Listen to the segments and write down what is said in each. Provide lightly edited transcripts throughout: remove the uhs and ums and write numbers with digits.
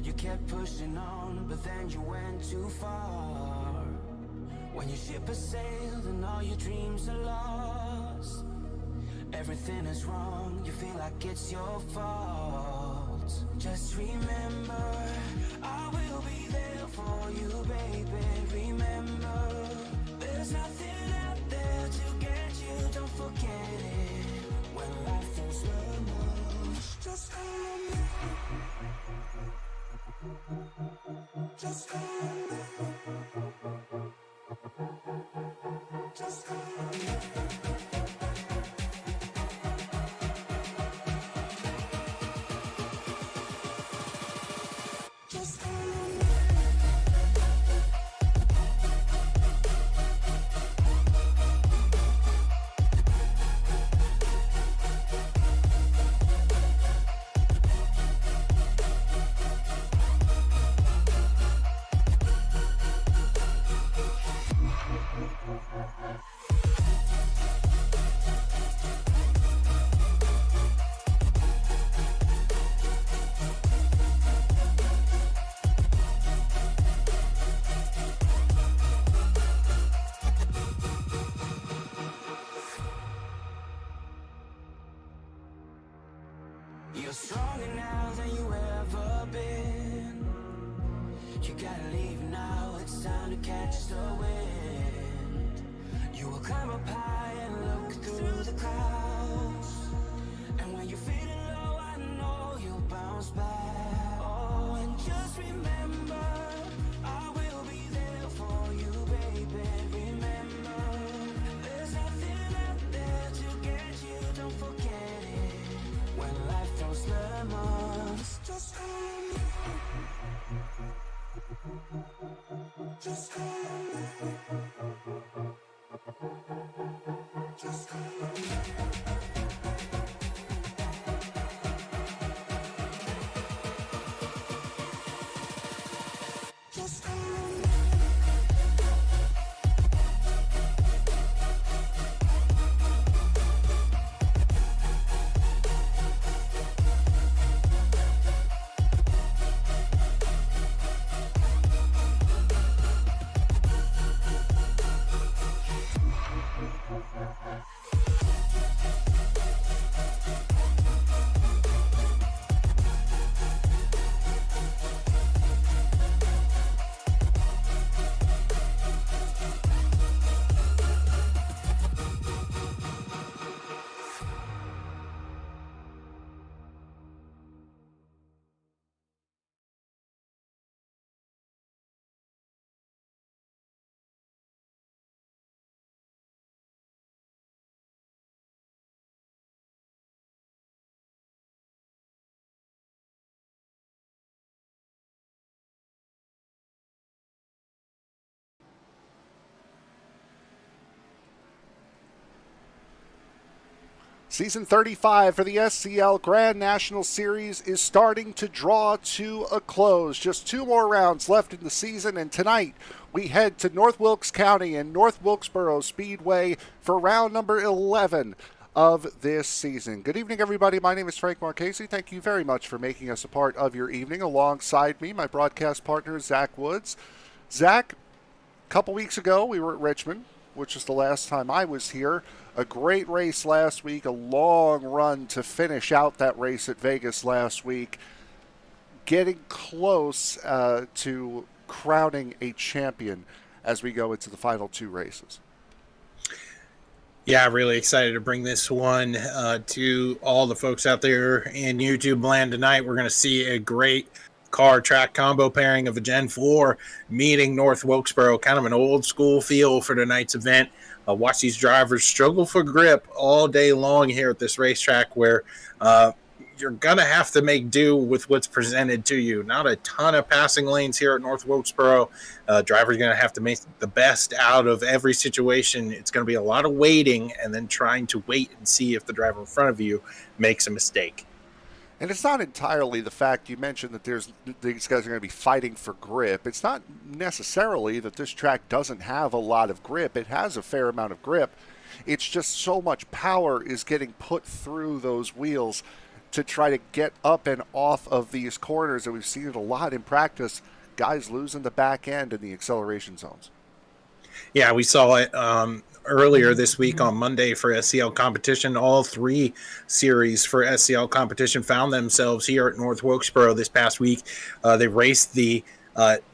You kept pushing on, but then you went too far. When your ship has sailed and all your dreams are lost, everything is wrong, you feel like it's your fault. Just remember, I will be there for you, baby. Remember, there's nothing out there to get you, don't forget it. When life feels lemons, just call me. Just call me. Just call me. Just call me. You're stronger now than you ever been. You gotta leave now, it's time to catch the wind. You will climb up high and look through the clouds. And when you're feeling low, I know you'll bounce back. Oh, and just remember, I will be there for you, baby. Remember, there's nothing out there to get you, don't forget it. When life throws lemons, just call me. Just call me. Just call me. Just call me. Season 35 for the SCL Grand National Series is starting to draw to a close. Just 2 more rounds left in the season, and tonight we head to North Wilkes County and North Wilkesboro Speedway for round number 11 of this season. Good evening, everybody. My name is Frank Marchese. Thank you very much for making us a part of your evening. Alongside me, my broadcast partner, Zach Woods. Zach, a couple weeks ago, we were at Richmond, which is the last time I was here. A great race last week, a long run to finish out that race at Vegas last week. Getting close to crowning a champion as we go into the final 2 races. Yeah, really excited to bring this one to all the folks out there in YouTube land tonight. We're going to see a great car track combo pairing of a Gen 4 meeting North Wilkesboro, kind of an old school feel for tonight's event. Watch these drivers struggle for grip all day long here at this racetrack, where you're going to have to make do with what's presented to you. Not a ton of passing lanes here at North Wilkesboro. Drivers are going to have to make the best out of every situation. It's going to be a lot of waiting and then trying to wait and see if the driver in front of you makes a mistake. And it's not entirely the fact you mentioned that these guys are going to be fighting for grip. It's not necessarily that this track doesn't have a lot of grip. It has a fair amount of grip. It's just so much power is getting put through those wheels to try to get up and off of these corners. And we've seen it a lot in practice, guys losing the back end in the acceleration zones. Yeah, we saw it earlier this week on Monday for SCL competition. All three series for SCL competition found themselves here at North Wilkesboro this past week. They raced the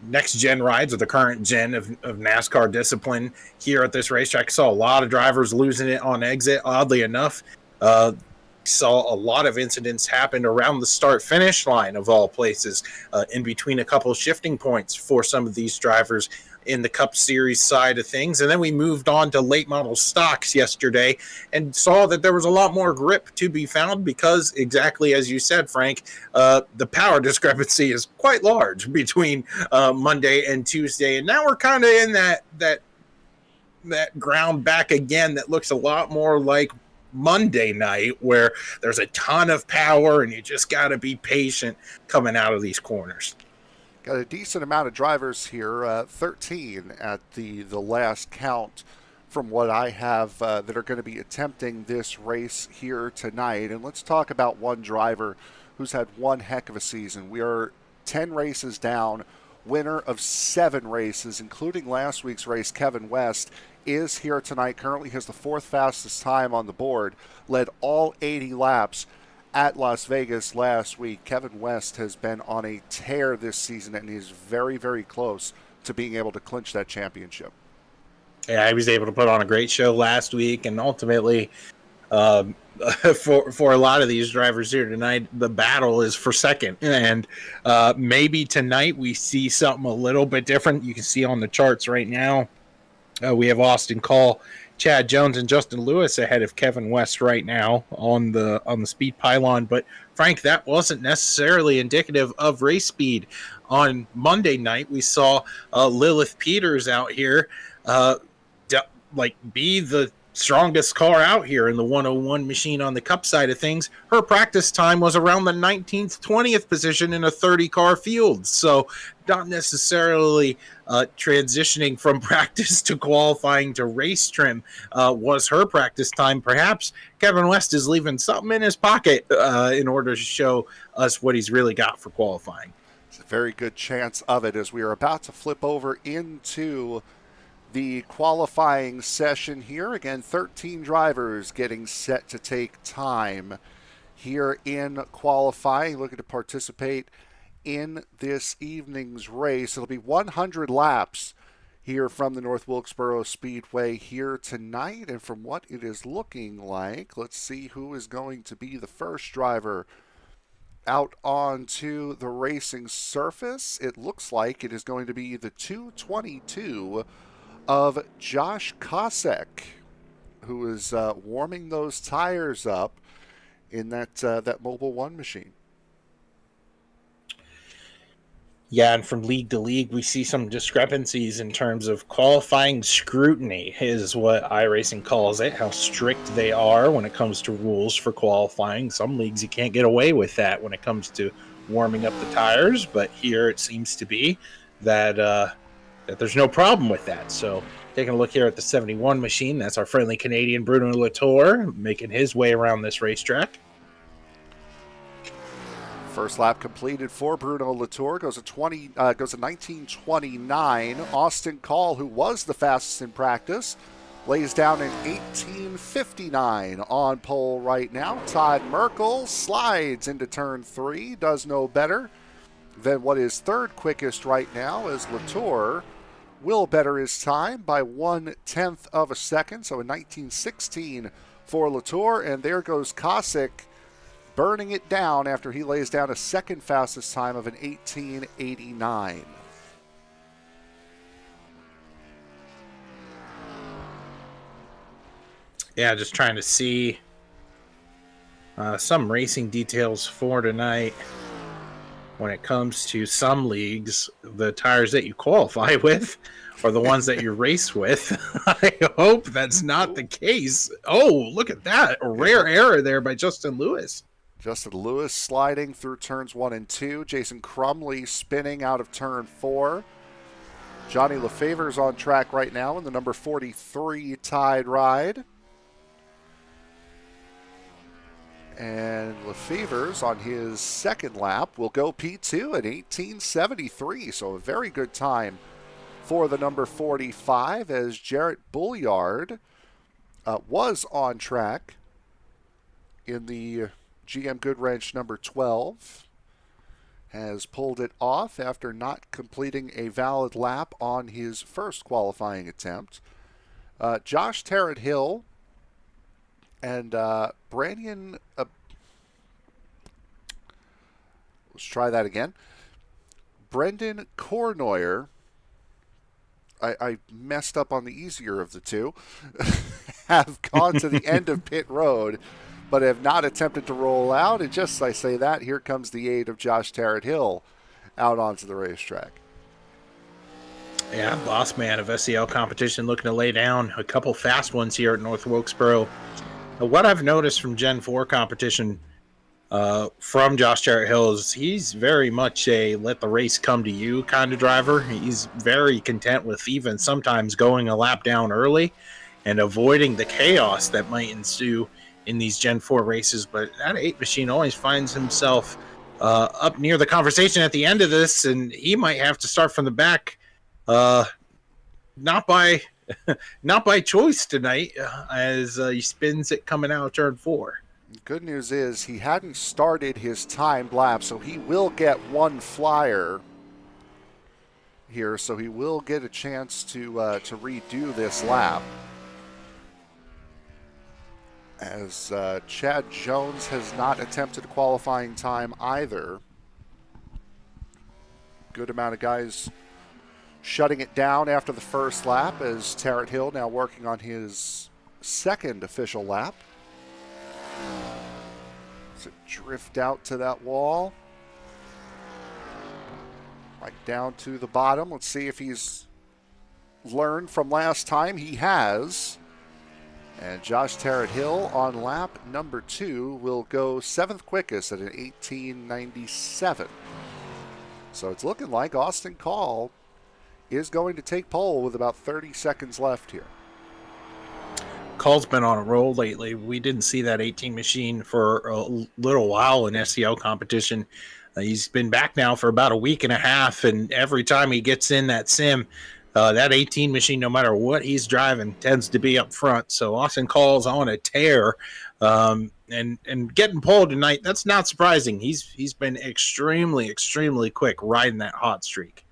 next gen rides, or the current gen of NASCAR discipline here at this racetrack. Saw a lot of drivers losing it on exit. Oddly enough, saw a lot of incidents happen around the start finish line of all places, in between a couple shifting points for some of these drivers in the Cup Series side of things. And then we moved on to late model stocks yesterday and saw that there was a lot more grip to be found because, exactly as you said, Frank, the power discrepancy is quite large between Monday and Tuesday. And now we're kind of in that ground back again that looks a lot more like Monday night, where there's a ton of power and you just got to be patient coming out of these corners. Got a decent amount of drivers here, 13 at the last count from what I have, that are going to be attempting this race here tonight. And let's talk about one driver who's had one heck of a season. We are 10 races down, winner of 7 races, including last week's race. Kevin West is here tonight, currently has the 4th fastest time on the board, led all 80 laps at Las Vegas last week. Kevin West has been on a tear this season, and he's very, very close to being able to clinch that championship. Yeah, he was able to put on a great show last week, and ultimately, for a lot of these drivers here tonight, the battle is for second. And maybe tonight we see something a little bit different. You can see on the charts right now, we have Austin Call, Chad Jones, and Justin Lewis ahead of Kevin West right now on the speed pylon. But Frank, that wasn't necessarily indicative of race speed. On Monday night, we saw Lilith Peters out here be the strongest car out here in the 101 machine on the Cup side of things. Her practice time was around the 19th, 20th position in a 30-car field. So not necessarily transitioning from practice to qualifying to race trim was her practice time. Perhaps Kevin West is leaving something in his pocket in order to show us what he's really got for qualifying. It's a very good chance of it, as we are about to flip over into the qualifying session here. Again, 13 drivers getting set to take time here in qualifying, looking to participate in this evening's race. It'll be 100 laps here from the North Wilkesboro Speedway here tonight. And from what it is looking like, let's see who is going to be the first driver out onto the racing surface. It looks like it is going to be the 222 of Josh Kosek, who is warming those tires up in that Mobile One machine. Yeah, and from league to league, we see some discrepancies in terms of qualifying scrutiny, is what iRacing calls it, how strict they are when it comes to rules for qualifying. Some leagues you can't get away with that when it comes to warming up the tires, but here it seems to be that there's no problem with that. So taking a look here at the 71 machine, that's our friendly Canadian Bruno Latour making his way around this racetrack. First lap completed for Bruno Latour, goes a 19:29. Austin Call, who was the fastest in practice, lays down an 18:59 on pole right now. Todd Merkel slides into turn 3, does no better than what is third quickest right now, as Latour will better his time by 1/10 of a second. So a 19:16 for Latour, and there goes Kosek, burning it down after he lays down a second fastest time of an 18:89. Yeah, just trying to see some racing details for tonight. When it comes to some leagues, the tires that you qualify with are the ones that you race with. I hope that's not the case. Oh, look at that. A rare error there by Justin Lewis. Justin Lewis sliding through turns 1 and 2. Jason Crumley spinning out of turn 4. Johnny LaFavor's on track right now in the number 43 Tide ride. And Lefevre's on his second lap will go P2 at 18:73. So a very good time for the number 45 as Jarrett Bulliard was on track in the GM Goodwrench number 12. Has pulled it off after not completing a valid lap on his first qualifying attempt. Josh Tarrant Hill and Brandon, let's try that again. Brendan Kornoyer, I messed up on the easier of the two, have gone to the end of pit road, but have not attempted to roll out. And just as I say that, here comes the aid of Josh Tarrant Hill out onto the racetrack. Yeah, boss man of SEL competition looking to lay down a couple fast ones here at North Wilkesboro. What I've noticed from Gen 4 competition from Josh Tarrant Hill is he's very much a let the race come to you kind of driver. He's very content with even sometimes going a lap down early and avoiding the chaos that might ensue in these Gen 4 races. But that 8 machine always finds himself up near the conversation at the end of this, and he might have to start from the back. Not by choice tonight, as he spins it coming out of turn 4. Good news is he hadn't started his timed lap, so he will get one flyer here. So he will get a chance to redo this lap. As Chad Jones has not attempted a qualifying time either. Good amount of guys shutting it down after the first lap, as Tarrant Hill now working on his second official lap. Does it drift out to that wall? Right down to the bottom. Let's see if he's learned from last time. He has. And Josh Tarrant Hill on lap number 2 will go 7th quickest at an 18:97. So it's looking like Austin Call is going to take pole with about 30 seconds left here. Call's been on a roll lately. We didn't see that 18 machine for a little while in SEL competition. He's been back now for about a week and a half, and every time he gets in that sim, that 18 machine, no matter what he's driving, tends to be up front. So Austin Call's on a tear, and getting pole tonight, that's not surprising. He's been extremely quick riding that hot streak.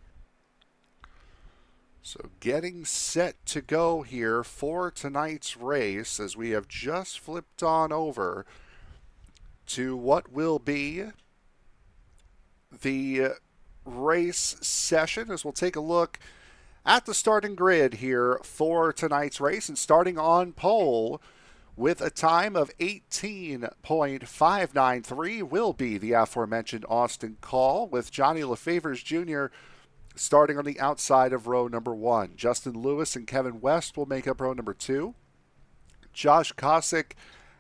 So getting set to go here for tonight's race, as we have just flipped on over to what will be the race session, as we'll take a look at the starting grid here for tonight's race. And starting on pole with a time of 18.593 will be the aforementioned Austin Call, with Johnny Lefevre Jr. starting on the outside of row number 1. Justin Lewis and Kevin West will make up row number 2. Josh Kosick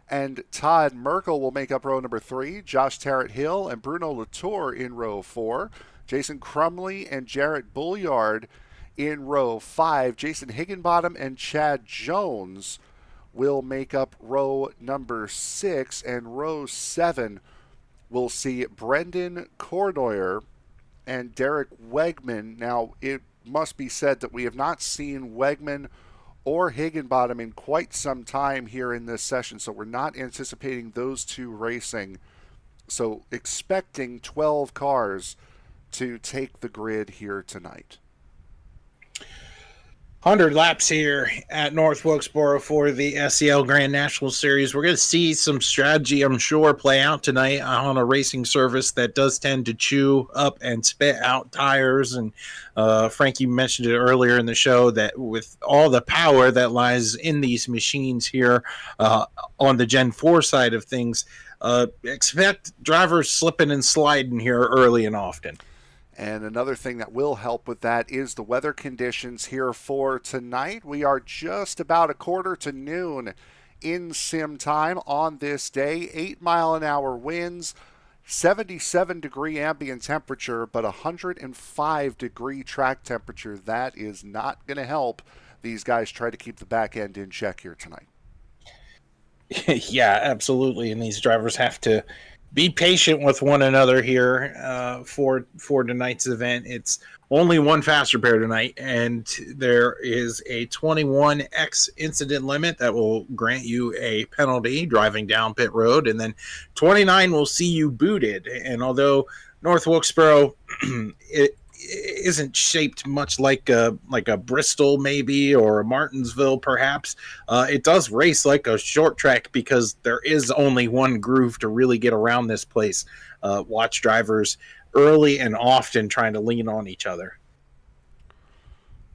and Todd Merkel will make up row number 3. Josh Tarrant Hill and Bruno Latour in row 4. Jason Crumley and Jarrett Bulliard in row 5. Jason Higginbottom and Chad Jones will make up row number 6. And row 7 will see Brendan Kornoyer and Derek Wegman. Now, it must be said that we have not seen Wegman or Higginbottom in quite some time here in this session, so we're not anticipating those two racing. So expecting 12 cars to take the grid here tonight. 100 laps here at North Wilkesboro for the SEL Grand National Series. We're going to see some strategy, I'm sure, play out tonight on a racing service that does tend to chew up and spit out tires. And Frank, you mentioned it earlier in the show that with all the power that lies in these machines here on the Gen 4 side of things, expect drivers slipping and sliding here early and often. And another thing that will help with that is the weather conditions here for tonight. We are just about a quarter to noon in sim time on this day. 8-mile-an-hour winds, 77-degree ambient temperature, but 105-degree track temperature. That is not going to help these guys try to keep the back end in check here tonight. Yeah, absolutely. And these drivers have to be patient with one another here for tonight's event. It's only one faster pair tonight, and there is a 21x incident limit that will grant you a penalty driving down pit road, and then 29 will see you booted. And although North Wilkesboro it isn't shaped much like a Bristol maybe or a Martinsville perhaps, it does race like a short track because there is only one groove to really get around this place. Watch drivers early and often trying to lean on each other.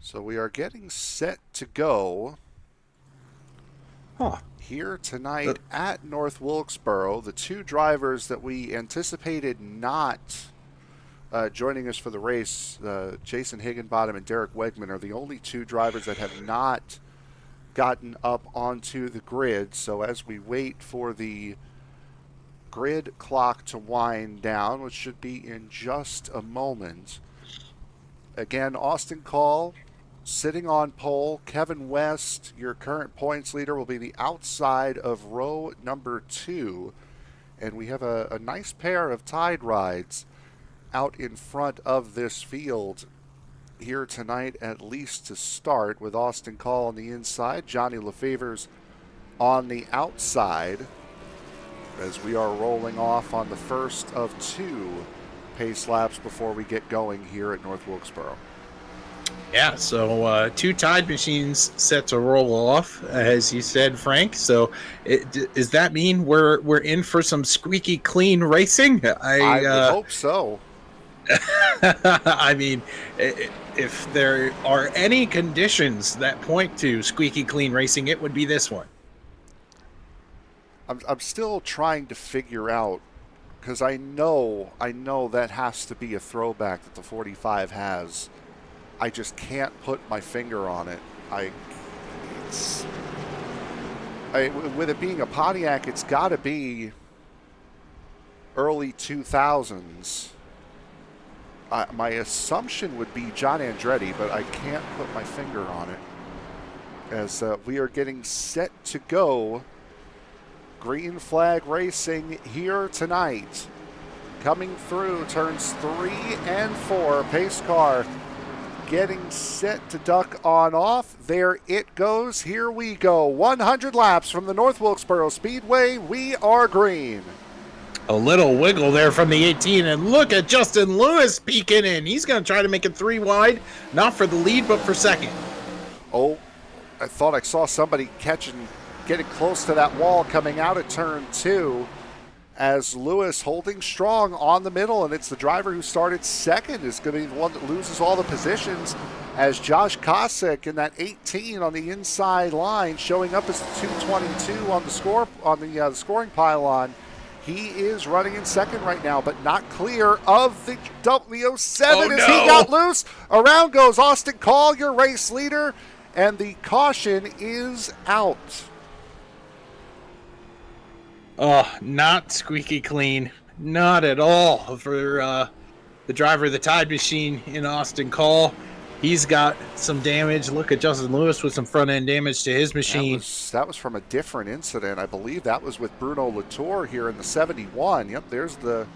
So we are getting set to go here tonight at North Wilkesboro. The two drivers that we anticipated not joining us for the race, Jason Higginbottom and Derek Wegman, are the only two drivers that have not gotten up onto the grid. So as we wait for the grid clock to wind down, which should be in just a moment, again, Austin Call sitting on pole. Kevin West, your current points leader, will be the outside of row number 2. And we have a nice pair of Tide rides out in front of this field here tonight, at least to start, with Austin Call on the inside, Johnny LaFavors on the outside, as we are rolling off on the first of 2 pace laps before we get going here at North Wilkesboro. Yeah, so 2 Tide machines set to roll off, as you said, Frank. So does that mean we're in for some squeaky clean racing? I would hope so. I mean, if there are any conditions that point to squeaky clean racing, it would be this one. I'm still trying to figure out, because I know that has to be a throwback that the 45 has. I just can't put my finger on it. With it being a Pontiac, it's got to be early 2000s. My assumption would be John Andretti, but I can't put my finger on it. As we are getting set to go. Green flag racing here tonight. Coming through turns 3 and 4. Pace car getting set to duck on off. There it goes. Here we go. 100 laps from the North Wilkesboro Speedway. We are green. A little wiggle there from the 18, and look at Justin Lewis peeking in. He's going to try to make it 3 wide, not for the lead, but for second. Oh, I thought I saw somebody getting close to that wall coming out of turn 2, as Lewis holding strong on the middle, and it's the driver who started second is going to be the one that loses all the positions, as Josh Kosick in that 18 on the inside line showing up as the 222 on the scoring pylon. He is running in second right now, but not clear of the W07 as he got loose. Around goes Austin Call, your race leader, and the caution is out. Not squeaky clean. Not at all for the driver of the Tide machine in Austin Call. He's got some damage. Look at Justin Lewis with some front-end damage to his machine. That was from a different incident. I believe that was with Bruno Latour here in the 71. Yep, there's the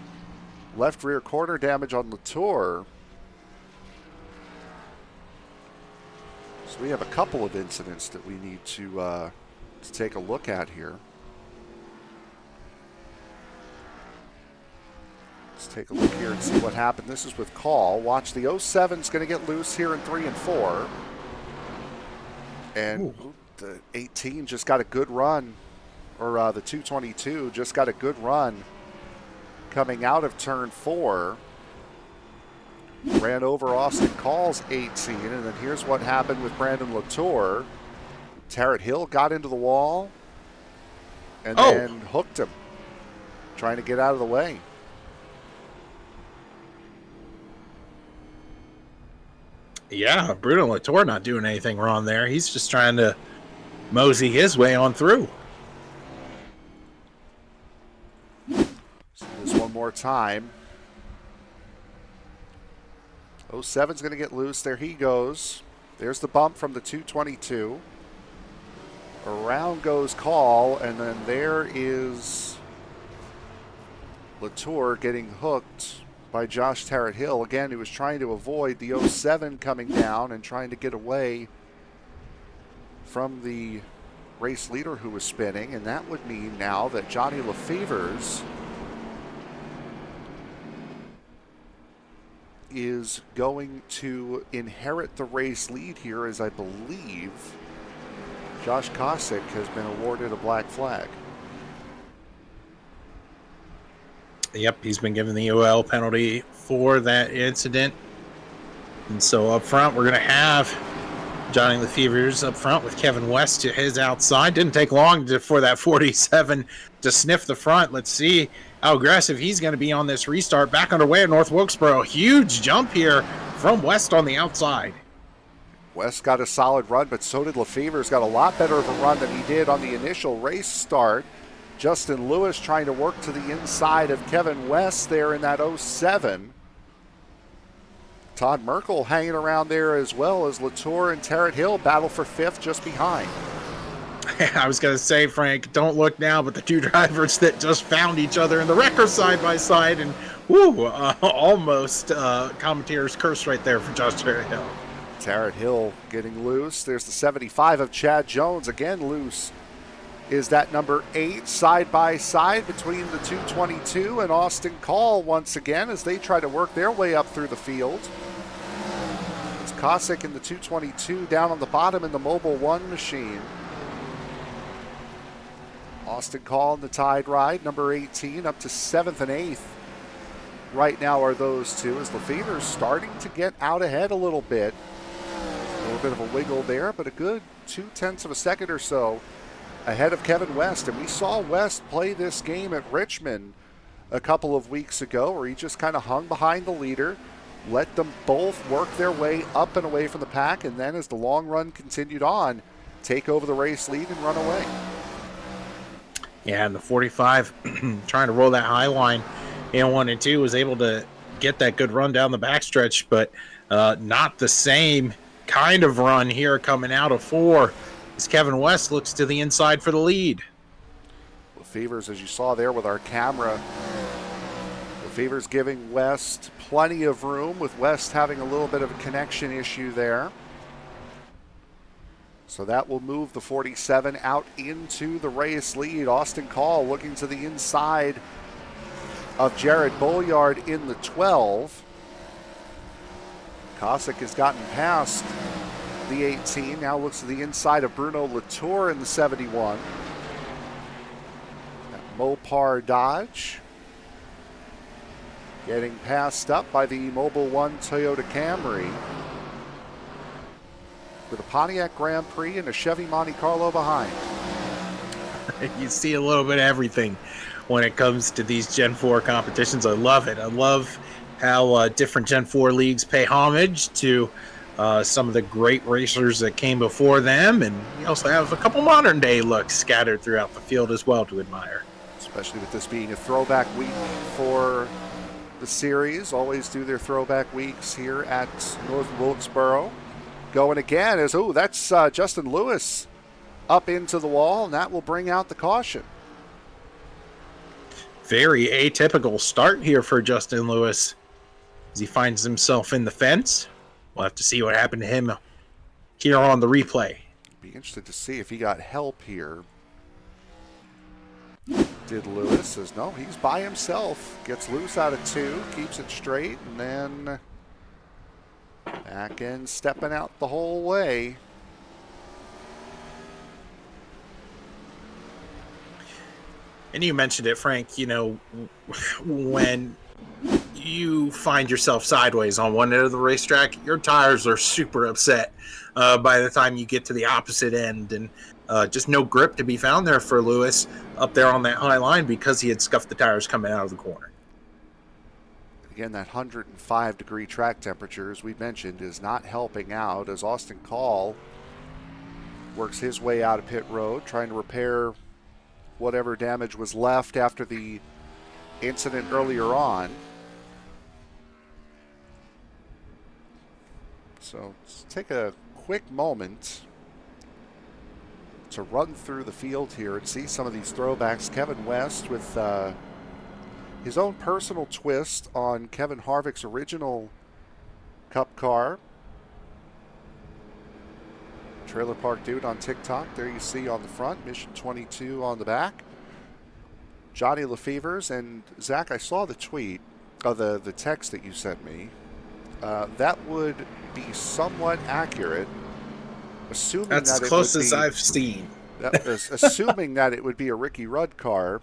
left rear corner damage on Latour. So we have a couple of incidents that we need to take a look at here. Let's take a look here and see what happened. This is with Call. Watch, the 07's going to get loose here in 3 and 4. And the 18 just got a good run, or the 222 just got a good run coming out of turn 4. Ran over Austin Call's 18, and then here's what happened with Brandon Latour. Tarrant Hill got into the wall and then hooked him, trying to get out of the way. Yeah, Bruno Latour not doing anything wrong there. He's just trying to mosey his way on through. So this one more time. 07's going to get loose. There he goes. There's the bump from the 222. around goes Call, and then there is Latour getting hooked by Josh Tarrant Hill. Again, he was trying to avoid the 07 coming down and trying to get away from the race leader who was spinning, and that would mean now that Johnny Lefevers is going to inherit the race lead here, as I believe Josh Kosick has been awarded a black flag. Yep, he's been given the OL penalty for that incident. And so up front, we're going to have Johnny Lefevers up front with Kevin West to his outside. Didn't take long for that 47 to sniff the front. Let's see how aggressive he's going to be on this restart. Back underway at North Wilkesboro. Huge jump here from West on the outside. West got a solid run, but so did Lefevers. Got a lot better of a run than he did on the initial race start. Justin Lewis trying to work to the inside of Kevin West there in that 07. Todd Merkel hanging around there as well as Latour and Tarrant Hill battle for fifth just behind. I was going to say, Frank, don't look now, but the two drivers that just found each other in the wrecker side by side, and almost commentators curse right there for Josh Tarrant Hill. Tarrant Hill getting loose. There's the 75 of Chad Jones, again loose. Is that number 8 side by side between the 222 and Austin Call once again as they try to work their way up through the field. It's Kosick in the 222 down on the bottom in the Mobile 1 machine. Austin Call in the tied ride, number 18 up to 7th and 8th. Right now are those two as Lefevers starting to get out ahead a little bit. A little bit of a wiggle there, but a good 0.2 of a second or so ahead of Kevin West. And we saw West play this game at Richmond a couple of weeks ago where he just kind of hung behind the leader, let them both work their way up and away from the pack, and then as the long run continued on, take over the race lead and run away. Yeah, and the 45 trying to roll that high line in 1 and 2 was able to get that good run down the backstretch, but not the same kind of run here coming out of 4 as Kevin West looks to the inside for the lead. Lefevers, as you saw there with our camera, Lefevers giving West plenty of room, with West having a little bit of a connection issue there. So that will move the 47 out into the race lead. Austin Call looking to the inside of Jared Bolliard in the 12. Kosick has gotten past the 18, now looks to the inside of Bruno Latour in the 71. That Mopar Dodge getting passed up by the Mobile 1 Toyota Camry, with a Pontiac Grand Prix and a Chevy Monte Carlo behind. You see a little bit of everything when it comes to these Gen 4 competitions. I love it. I love how different Gen 4 leagues pay homage to some of the great racers that came before them, and you also have a couple modern day looks scattered throughout the field as well to admire. Especially with this being a throwback week for the series. Always do their throwback weeks here at North Wilkesboro. Going again is, that's Justin Lewis up into the wall, and that will bring out the caution. Very atypical start here for Justin Lewis as he finds himself in the fence. We'll have to see what happened to him here on the replay. Be interested to see if he got help here. Did Lewis? Says no, he's by himself. Gets loose out of 2, keeps it straight, and then back end stepping out the whole way. And you mentioned it, Frank, when you find yourself sideways on one end of the racetrack, your tires are super upset by the time you get to the opposite end. And just no grip to be found there for Lewis up there on that high line because he had scuffed the tires coming out of the corner. Again, that 105-degree track temperature, as we mentioned, is not helping out as Austin Call works his way out of pit road, trying to repair whatever damage was left after the incident earlier on. So let's take a quick moment to run through the field here and see some of these throwbacks. Kevin West with his own personal twist on Kevin Harvick's original Cup car. Trailer Park Dude on TikTok. There you see on the front, Mission 22 on the back. Johnny LaFevers and Zach, I saw the tweet, the text that you sent me. That would be somewhat accurate, assuming That's that as close as I've seen. Assuming that it would be a Ricky Rudd car.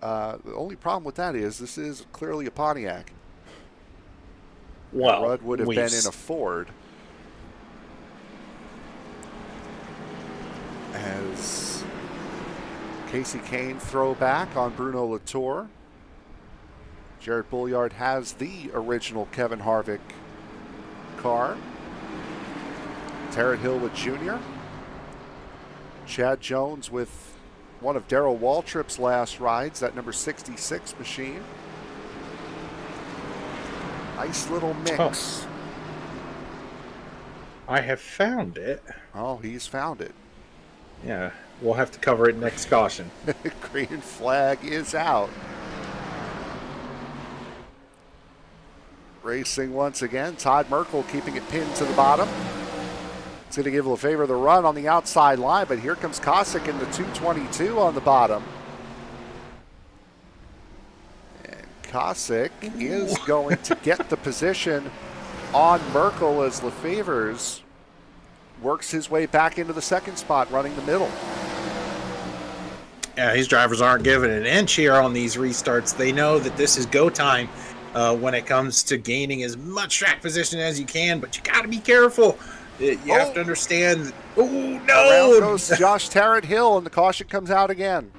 The only problem with that is this is clearly a Pontiac. Well, Rudd would have been in a Ford. As Casey Kane throwback on Bruno Latour. Jared Bulliard has the original Kevin Harvick car. Tarrant Hillwood Jr. Chad Jones with one of Darrell Waltrip's last rides, that number 66 machine. Nice little mix. Oh. I have found it. Oh, he's found it. Yeah, we'll have to cover it next caution. Green flag is out. Racing once again. Todd Merkel keeping it pinned to the bottom. It's going to give LaFevre the run on the outside line, but here comes Kosick in the 222 on the bottom. And Kosick is going to get the position on Merkel as LaFevre's works his way back into the second spot, running the middle. Yeah, these drivers aren't giving an inch here on these restarts. They know that this is go time when it comes to gaining as much track position as you can, but you got to be careful. You have to understand. Oh, no! Around goes Josh Tarrant Hill, and the caution comes out again.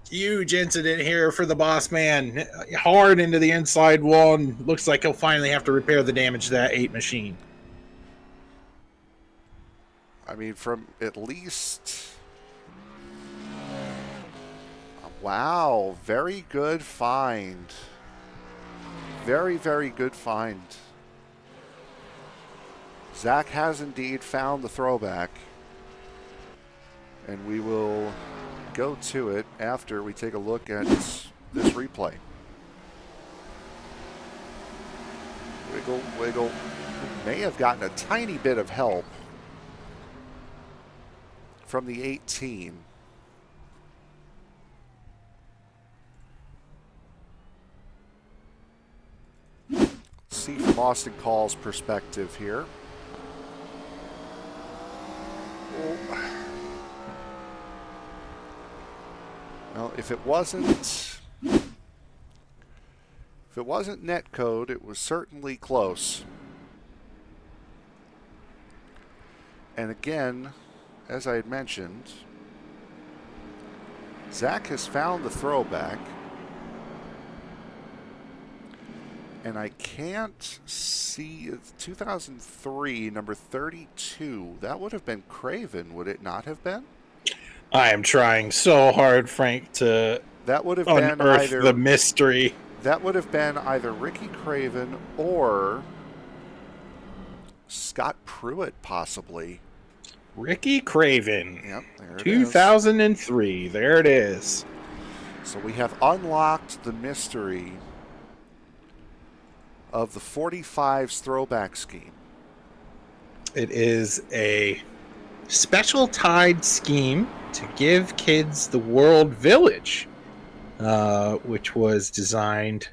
Huge incident here for the boss man. Hard into the inside wall, and looks like he'll finally have to repair the damage to that 8 machine. I mean, from at least... Wow, very good find. Very, very good find. Zach has indeed found the throwback. And we will go to it after we take a look at this replay. Wiggle, wiggle. May have gotten a tiny bit of help from the 18. Let's see from Austin Call's perspective here. Well, if it wasn't netcode, it was certainly close. And again, as I had mentioned, Zach has found the throwback. And I can't see 2003, number 32. That would have been Craven, would it not have been? I am trying so hard, Frank, to that would have been unearth either the mystery. That would have been either Ricky Craven or Scott Pruitt, possibly. Ricky Craven. Yep, there it 2003. is. There it is. So we have unlocked the mystery of the 45's throwback scheme. It is a special tied scheme to give kids the World Village, which was designed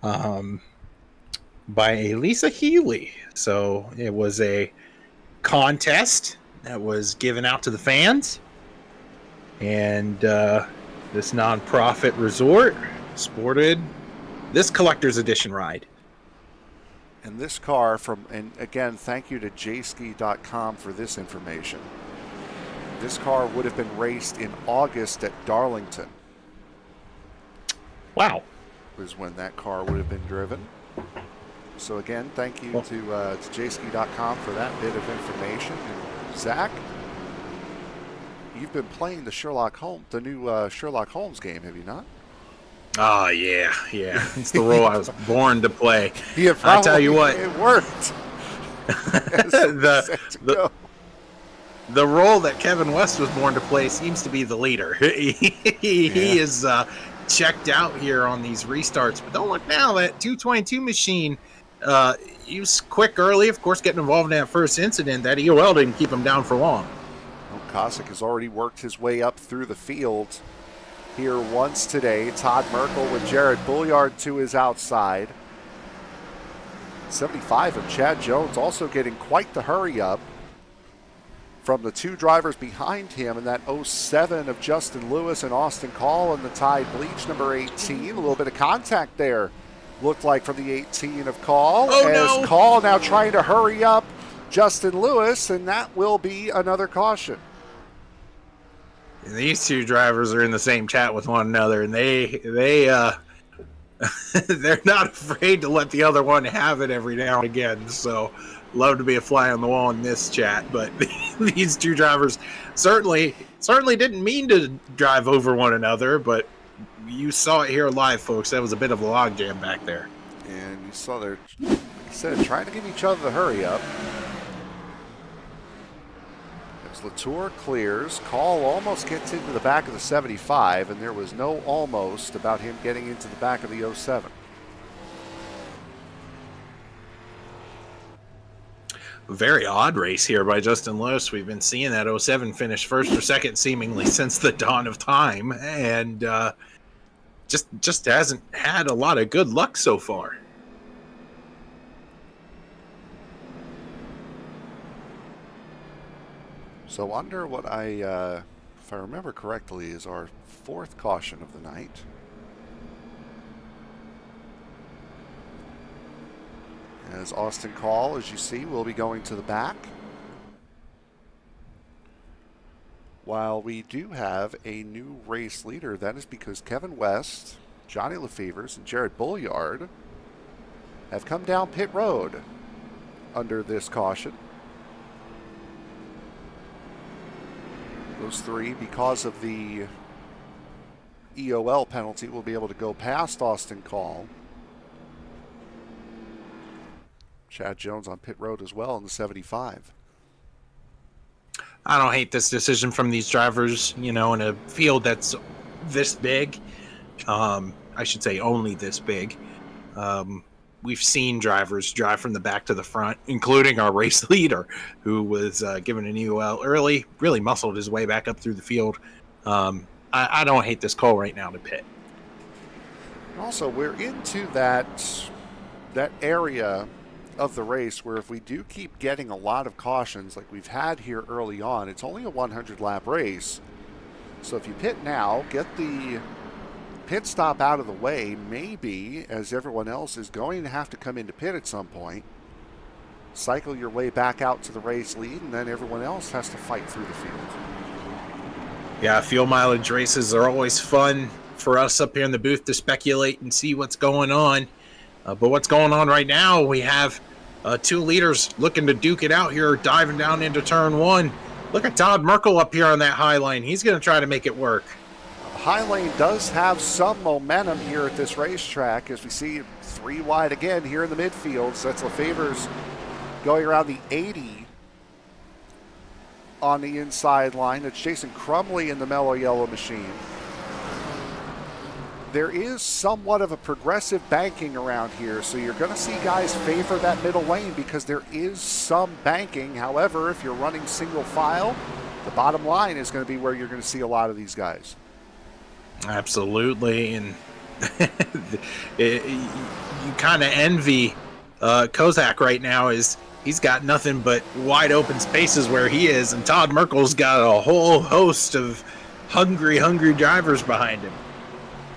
by Lisa Healy. So it was a contest that was given out to the fans, and this nonprofit resort sported this collector's edition ride. And this car and again, thank you to jski.com for this information. This car would have been raced in August at Darlington. Wow. Was when that car would have been driven. So again, thank you to jski.com for that bit of information. And Zach, you've been playing the new Sherlock Holmes game, have you not? Oh, yeah. It's the role I was born to play. Yeah, I tell you what. It worked. the role that Kevin West was born to play seems to be the leader. He is checked out here on these restarts. But don't look now, that 222 machine, he was quick early, of course, getting involved in that first incident. That EOL didn't keep him down for long. Well, Kosick has already worked his way up through the field here once today. Todd Merkel with Jared Bulliard to his outside. 75 of Chad Jones also getting quite the hurry up from the two drivers behind him, and that 07 of Justin Lewis and Austin Call and the Tide Bleach number 18. A little bit of contact there, looked like, from the 18 of Call. No. Call now trying to hurry up Justin Lewis, and that will be another caution. These two drivers are in the same chat with one another, and they they're not afraid to let the other one have it every now and again. So, love to be a fly on the wall in this chat, but these two drivers certainly didn't mean to drive over one another, but you saw it here live, folks. That was a bit of a logjam back there. And you saw they're, like I said, trying to give each other the hurry up. As Latour clears, Call almost gets into the back of the 75, and there was no almost about him getting into the back of the 07. Very odd race here by Justin Lewis. We've been seeing that 07 finish first or second seemingly since the dawn of time, and just hasn't had a lot of good luck so far. So under what if I remember correctly, is our fourth caution of the night. As Austin Call, as you see, will be going to the back. While we do have a new race leader, that is because Kevin West, Johnny Lefevers, and Jared Bulliard have come down pit road under this caution. Those three, because of the EOL penalty, will be able to go past Austin Call. Chad Jones on pit road as well in the 75. I don't hate this decision from these drivers, in a field that's this big. I should say only this big. We've seen drivers drive from the back to the front, including our race leader, who was given an EOL early, really muscled his way back up through the field. I don't hate this call right now to pit. Also, we're into that area of the race where if we do keep getting a lot of cautions like we've had here early on, it's only a 100-lap race. So if you pit now, get the pit stop out of the way, maybe, as everyone else is going to have to come into pit at some point, cycle your way back out to the race lead, and then everyone else has to fight through the field. Yeah, fuel mileage races are always fun for us up here in the booth to speculate and see what's going on. But what's going on right now, we have two leaders looking to duke it out here, diving down into turn one. Look at Todd Merkel up here on that high line. He's going to try to make it work. The high lane does have some momentum here at this racetrack, as we see three wide again here in the midfield. So that's Lefevers going around the 80 on the inside line. It's Jason Crumley in the mellow yellow machine. There is somewhat of a progressive banking around here, so you're going to see guys favor that middle lane because there is some banking. However, if you're running single file, the bottom line is going to be where you're going to see a lot of these guys. Absolutely, and you kind of envy Kozak right now. Is he's got nothing but wide open spaces where he is, and Todd Merkel's got a whole host of hungry drivers behind him.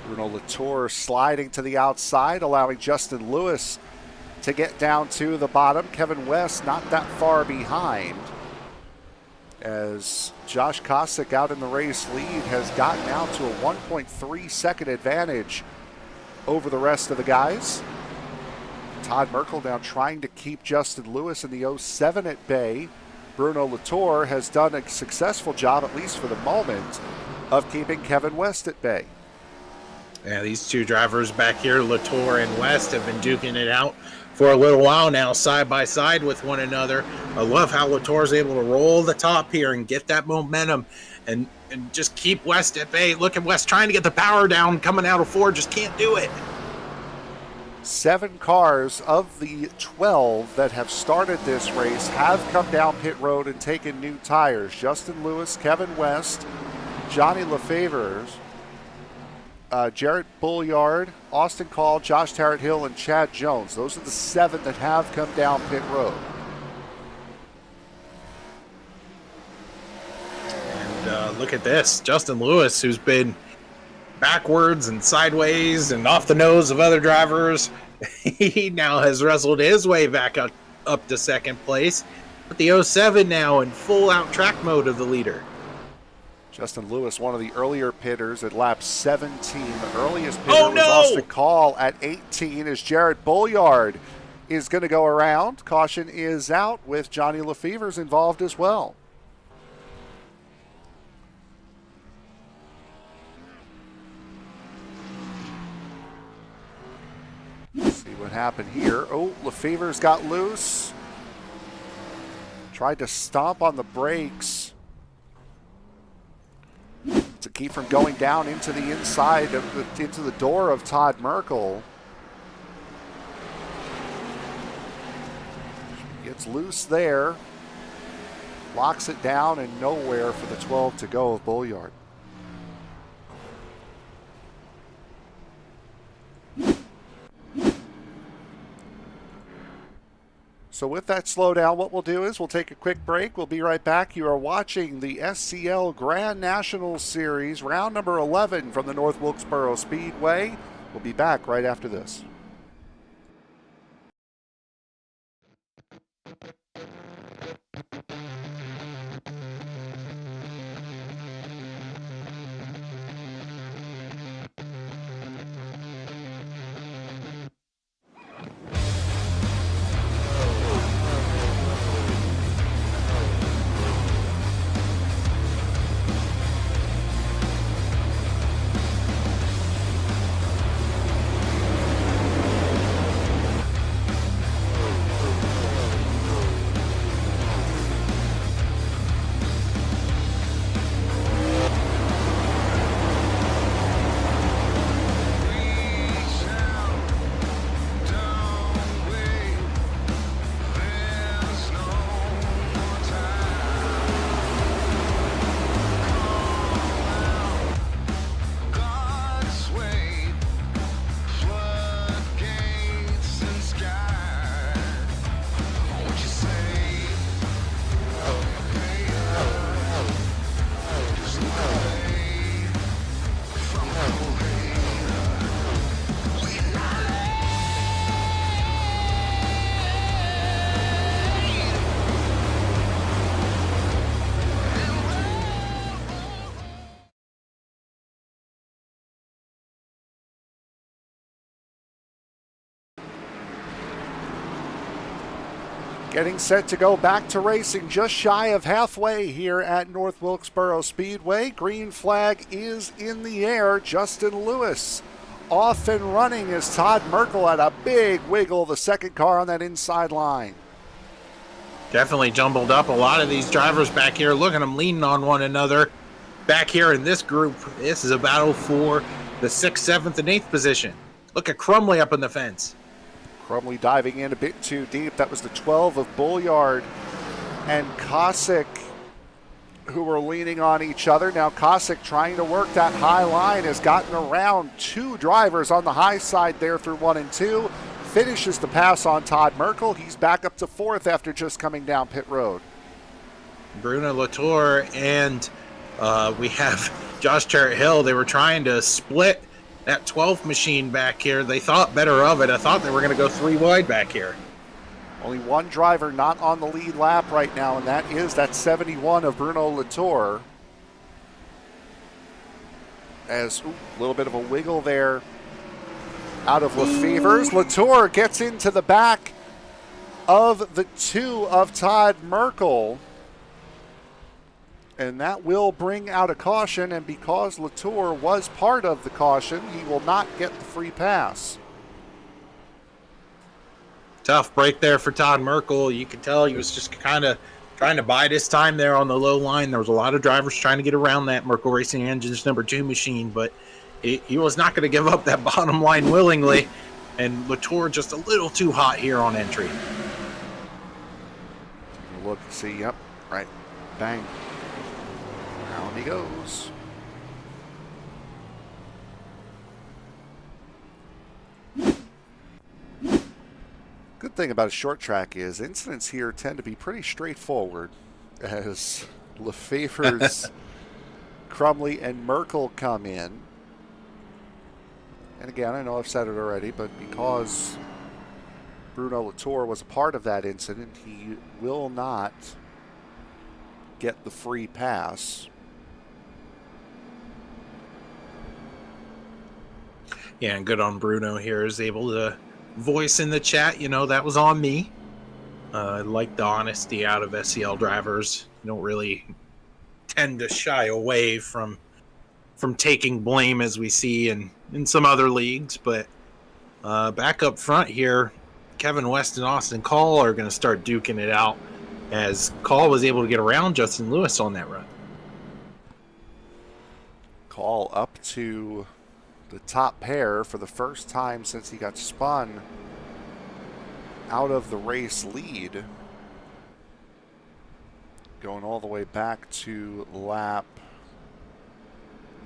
Bruno Latour sliding to the outside, allowing Justin Lewis to get down to the bottom. Kevin West not that far behind, as Josh Kosick out in the race lead has gotten out to a 1.3 second advantage over the rest of the guys. Todd Merkel now trying to keep Justin Lewis in the 07 at bay. Bruno Latour has done a successful job, at least for the moment, of keeping Kevin West at bay. Yeah, these two drivers back here, Latour and West, have been duking it out for a little while now, side by side with one another. I love how Latour's able to roll the top here and get that momentum and just keep West at bay. Look at West trying to get the power down, coming out of 4, just can't do it. 7 cars of the 12 that have started this race have come down pit road and taken new tires. Justin Lewis, Kevin West, Johnny LaFavors, Jarrett Bulliard, Austin Call, Josh Tarrant-Hill, and Chad Jones. Those are the 7 that have come down pit road. And look at this. Justin Lewis, who's been backwards and sideways and off the nose of other drivers, he now has wrestled his way back up to second place. With the 07 now in full out track mode of the leader. Justin Lewis, one of the earlier pitters at lap 17. The earliest pitter was Austin Call at 18 as Jarrett Bulliard is going to go around. Caution is out with Johnny LaFevers involved as well. Let's see what happened here. Oh, LaFevers got loose. Tried to stomp on the brakes to keep from going down into the inside of into the door of Todd Merkel. Gets loose there, locks it down, and nowhere for the 12 to go of Bulliard. So with that slowdown, what we'll do is we'll take a quick break. We'll be right back. You are watching the SCL Grand National Series, round number 11 from the North Wilkesboro Speedway. We'll be back right after this. Getting set to go back to racing just shy of halfway here at North Wilkesboro Speedway. Green flag is in the air. Justin Lewis off and running as Todd Merkel had a big wiggle, the second car on that inside line. Definitely jumbled up a lot of these drivers back here. Look at them leaning on one another. Back here in this group, this is a battle for the 6th, 7th, and 8th position. Look at Crumley up in the fence. Crumley diving in a bit too deep. That was the 12 of Bulliard and Kosick who were leaning on each other. Now Kosick trying to work that high line has gotten around 2 drivers on the high side there through 1 and 2. Finishes the pass on Todd Merkel. He's back up to 4th after just coming down pit road. Bruno Latour and we have Josh Tarrant-Hill. They were trying to split that 12th machine back here. They thought better of it. I thought they were going to go 3 wide back here. Only one driver not on the lead lap right now, and that is that 71 of Bruno Latour. As a little bit of a wiggle there out of LaFevers. Latour gets into the back of the 2 of Todd Merkel. And that will bring out a caution, and because Latour was part of the caution, he will not get the free pass. Tough break there for Todd Merkel. You could tell he was just kind of trying to bide his time there on the low line. There was a lot of drivers trying to get around that Merkel Racing Engines #2 machine, but he was not going to give up that bottom line willingly. And Latour just a little too hot here on entry. Look, see, yep, right, bang. Down he goes. Good thing about a short track is incidents here tend to be pretty straightforward, as Lefever's Crumley and Merkel come in. And again, I know I've said it already, but because Bruno Latour was a part of that incident, he will not get the free pass. Yeah, and good on Bruno here, is able to voice in the chat, that was on me. I like the honesty out of SEL drivers. You don't really tend to shy away from taking blame, as we see in some other leagues. But back up front here, Kevin West and Austin Call are going to start duking it out, as Call was able to get around Justin Lewis on that run. Call up to the top pair for the first time since he got spun out of the race lead, going all the way back to lap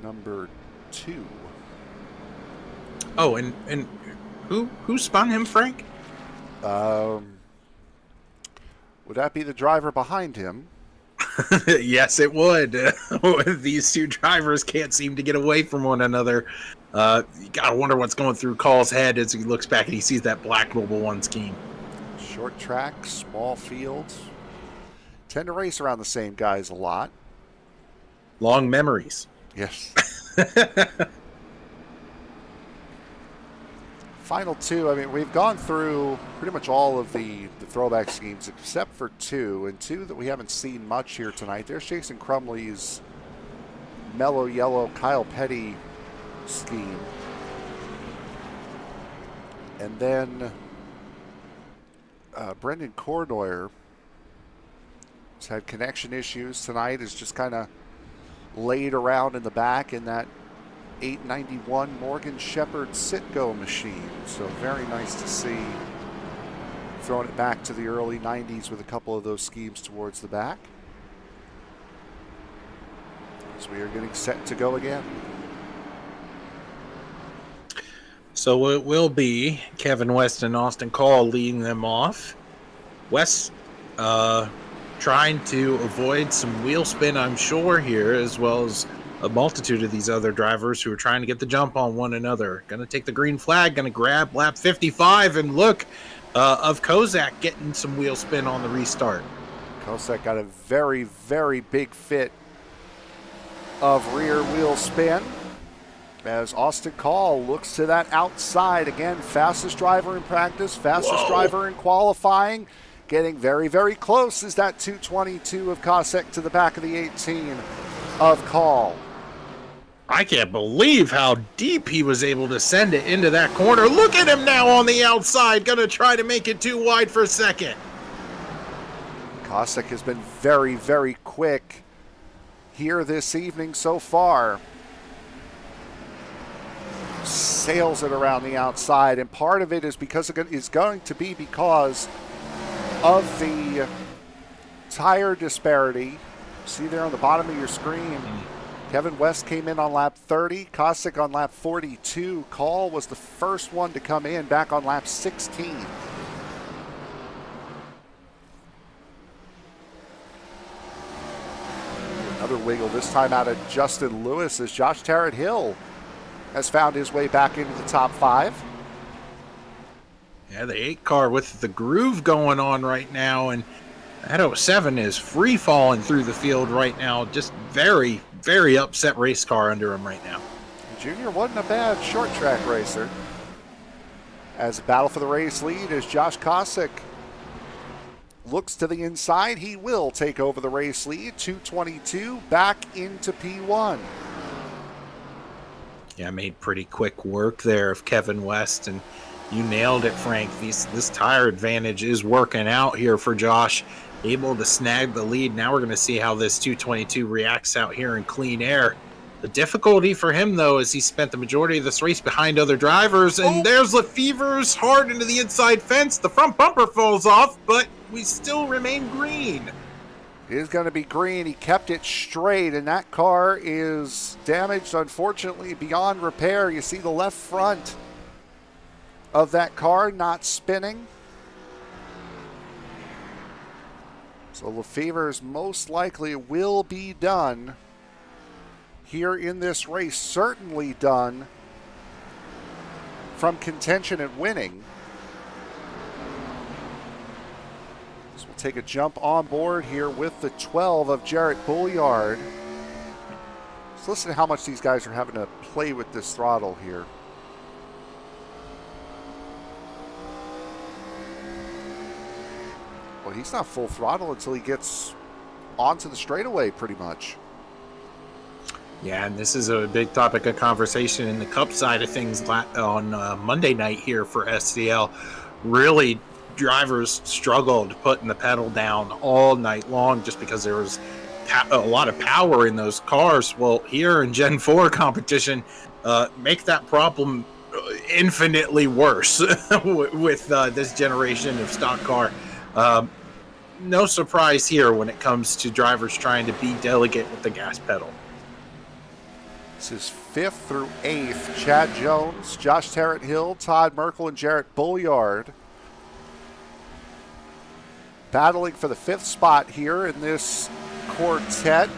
number 2. Oh, and who spun him, Frank? Would that be the driver behind him? Yes, it would. These two drivers can't seem to get away from one another. You gotta wonder what's going through Call's head as he looks back and he sees that black Mobil 1 scheme. Short track, small field. Tend to race around the same guys a lot. Long memories. Yes. Final 2, I mean, we've gone through pretty much all of the throwback schemes except for 2, and 2 that we haven't seen much here tonight. There's Jason Crumley's mellow yellow Kyle Petty scheme. And then Brendan Cordoyer has had connection issues tonight, is just kind of laid around in the back in that 891 Morgan Shepherd Citgo machine. So very nice to see, throwing it back to the early 90s with a couple of those schemes towards the back. As we are getting set to go again. So it will be Kevin West and Austin Call leading them off. West trying to avoid some wheel spin, I'm sure, here, as well as a multitude of these other drivers who are trying to get the jump on one another. Going to take the green flag, going to grab lap 55, and look, of Kozak getting some wheel spin on the restart. Kozak got a very, very big fit of rear wheel spin, as Austin Call looks to that outside. Again, fastest driver in practice, fastest driver in qualifying. Getting very, very close is that 222 of Kozak to the back of the 18 of Call. I can't believe how deep he was able to send it into that corner. Look at him now on the outside, going to try to make it too wide for second. Kozak has been very, very quick here this evening so far. Sails it around the outside, and part of it is because it's going to be because of the tire disparity. See there on the bottom of your screen, Kevin West came in on lap 30, Kozak on lap 42. Call was the first one to come in back on lap 16. Another wiggle, this time out of Justin Lewis, as Josh Tarrant Hill has found his way back into the top 5. Yeah, the 8 car with the groove going on right now, and that 07 is free falling through the field right now. Just very, very upset race car under him right now. Junior wasn't a bad short track racer. As a battle for the race lead, as Josh Kozak looks to the inside, he will take over the race lead. 222 back into P1. Yeah, made pretty quick work there of Kevin West, and You nailed it, Frank. This tire advantage is working out here for Josh. Able to snag the lead. Now we're going to see how this 222 reacts out here in clean air. The difficulty for him, though, is he spent the majority of this race behind other drivers, and there's Lefevre's hard into the inside fence. The front bumper falls off, but we still remain green. It is going to be green. He kept it straight, and that car is damaged, unfortunately, beyond repair. You see the left front of that car not spinning. So Lefevre's most likely will be done here in this race, certainly done from contention and winning. So we'll take a jump on board here with the 12 of Jarrett Bouillard. Let's listen to how much these guys are having to play with this throttle here. Well, he's not full throttle until he gets onto the straightaway pretty much. Yeah, and this is a big topic of conversation in the Cup side of things on Monday night here for SCL. Really, drivers struggled putting the pedal down all night long just because there was a lot of power in those cars. Well, here in Gen 4 competition, make that problem infinitely worse with this generation of stock car. No surprise here when it comes to drivers trying to be delicate with the gas pedal. This is 5th through 8th. Chad Jones, Josh Tarrant-Hill, Todd Merkel, and Jarrett Bouillard battling for the 5th spot here in this quartet.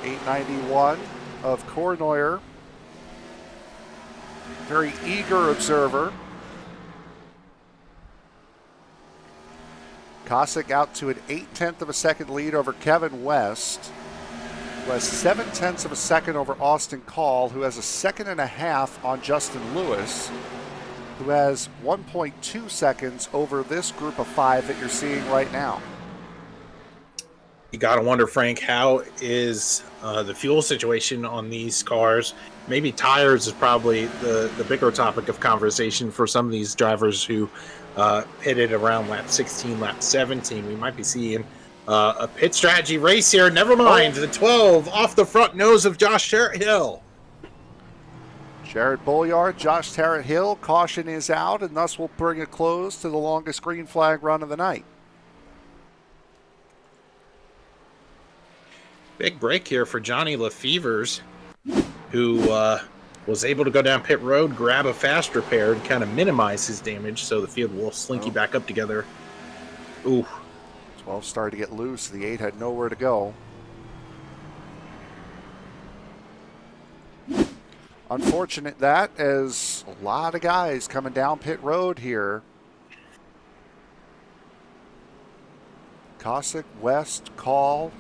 891 of Kornoyer. Very eager observer. Kosick out to an 0.8 of a second lead over Kevin West, who has 0.7 of a second over Austin Call, who has a 1.5 seconds on Justin Lewis, who has 1.2 seconds over this group of 5 that you're seeing right now. You got to wonder, Frank, how is the fuel situation on these cars? Maybe tires is probably the bigger topic of conversation for some of these drivers who pitted around lap 16, lap 17. We might be seeing a pit strategy race here. Never mind, the 12 off the front nose of Josh Tarrant-Hill. Jarrett Bouillard, Josh Tarrant-Hill, caution is out, and thus will bring a close to the longest green flag run of the night. Big break here for Johnny Lefevre's, who was able to go down pit road, grab a fast repair, and kind of minimize his damage, so the field will slinky back up together. Ooh. 12 started to get loose. The 8 had nowhere to go. Unfortunate that, as a lot of guys coming down pit road here. Kosick, West, Call,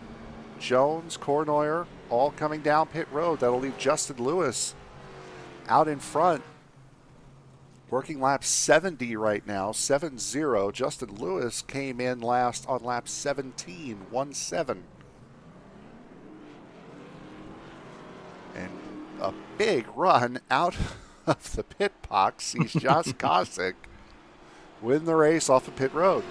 Jones, Kornoyer, all coming down pit road. That'll leave Justin Lewis out in front. Working lap 70 right now, 7-0. Justin Lewis came in last on lap 17, 1-7. And a big run out of the pit box sees Josh Kosick win the race off of pit road.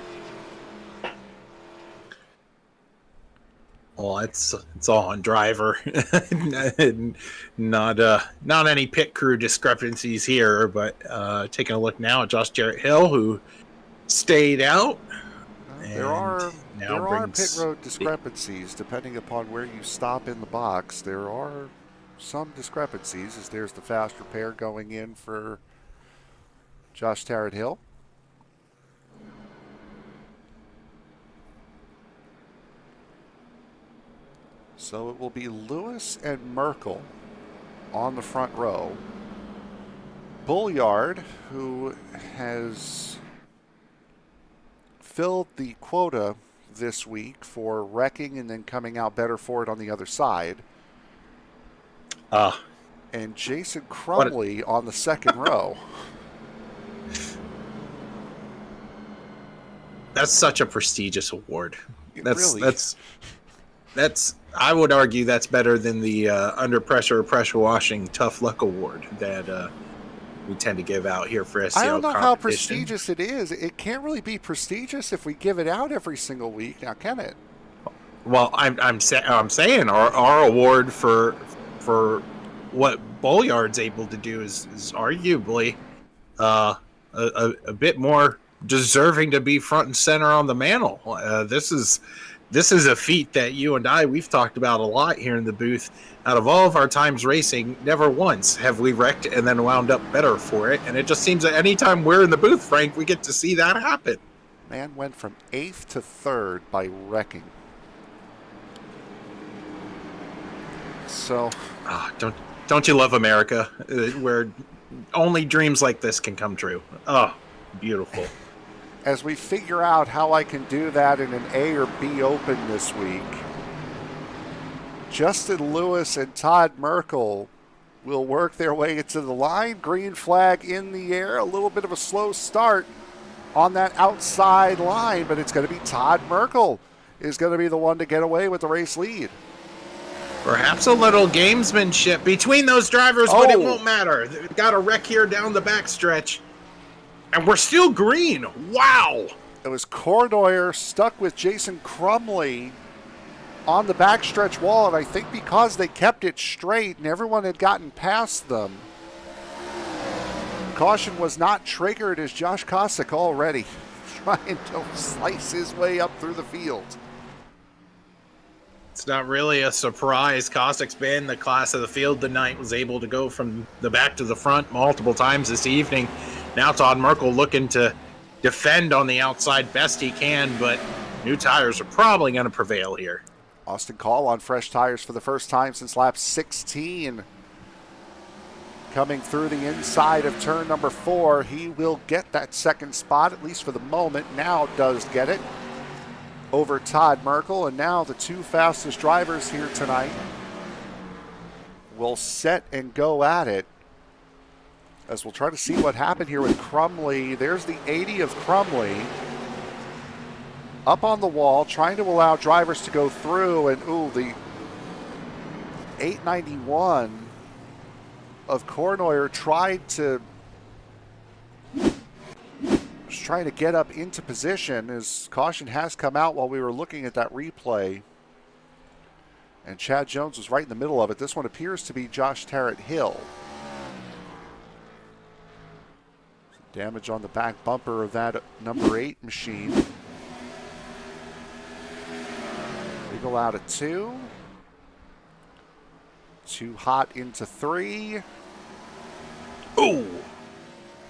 Well, it's all on driver, not any pit crew discrepancies here. But taking a look now at Josh Tarrant-Hill, who stayed out. There are pit road discrepancies depending upon where you stop in the box. There are some discrepancies, as there's the fast repair going in for Josh Tarrant-Hill. So it will be Lewis and Merkel on the front row. Bouillard, who has filled the quota this week for wrecking and then coming out better for it on the other side. And Jason Crumley on the second row. That's such a prestigious award. Really? That's I would argue that's better than the under pressure washing tough luck award that we tend to give out here for I don't SCL know how competition. prestigious it is. It can't really be prestigious if we give it out every single week. Now, can it? Well, I'm saying our award for what Bolliard's able to do is arguably a bit more deserving to be front and center on the mantle. This is a feat that you and we've talked about a lot here in the booth. Out of all of our times racing, never once have we wrecked and then wound up better for it. And it just seems that anytime we're in the booth, Frank, we get to see that happen. Man went from 8th to 3rd by wrecking. So, don't you love America, where only dreams like this can come true? Oh, beautiful. as we figure out how I can do that in an A or B Open this week, Justin Lewis and Todd Merkel will work their way into the line. Green flag in the air. A little bit of a slow start on that outside line, but it's going to be Todd Merkel is going to be the one to get away with the race lead. Perhaps a little gamesmanship between those drivers, but it won't matter. They've got a wreck here down the backstretch, and we're still green. Wow. It was Cornoyer stuck with Jason Crumley on the backstretch wall, and I think because they kept it straight and everyone had gotten past them, caution was not triggered as Josh Kosick already trying to slice his way up through the field. It's not really a surprise. Kosick's been the class of the field tonight, was able to go from the back to the front multiple times this evening. Now Todd Merkel looking to defend on the outside best he can, but new tires are probably going to prevail here. Austin Call on fresh tires for the first time since lap 16. Coming through the inside of turn number 4. He will get that second spot, at least for the moment. Now does get it over Todd Merkel. And now the two fastest drivers here tonight will set and go at it, as we'll try to see what happened here with Crumley. There's the 80 of Crumley up on the wall, trying to allow drivers to go through, and the 891 of Cornoyer tried to get up into position, as caution has come out while we were looking at that replay. And Chad Jones was right in the middle of it. This one appears to be Josh Tarrant-Hill. Damage on the back bumper of that number 8 machine. Eagle out of 2. Too hot into 3. Ooh!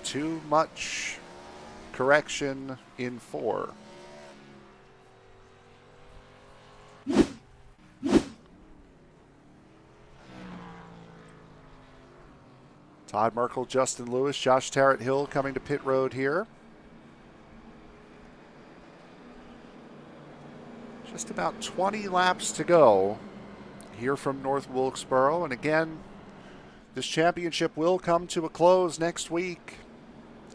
Too much correction in 4. Todd Merkel, Justin Lewis, Josh Tarrant-Hill coming to pit road here. Just about 20 laps to go here from North Wilkesboro. And again, this championship will come to a close next week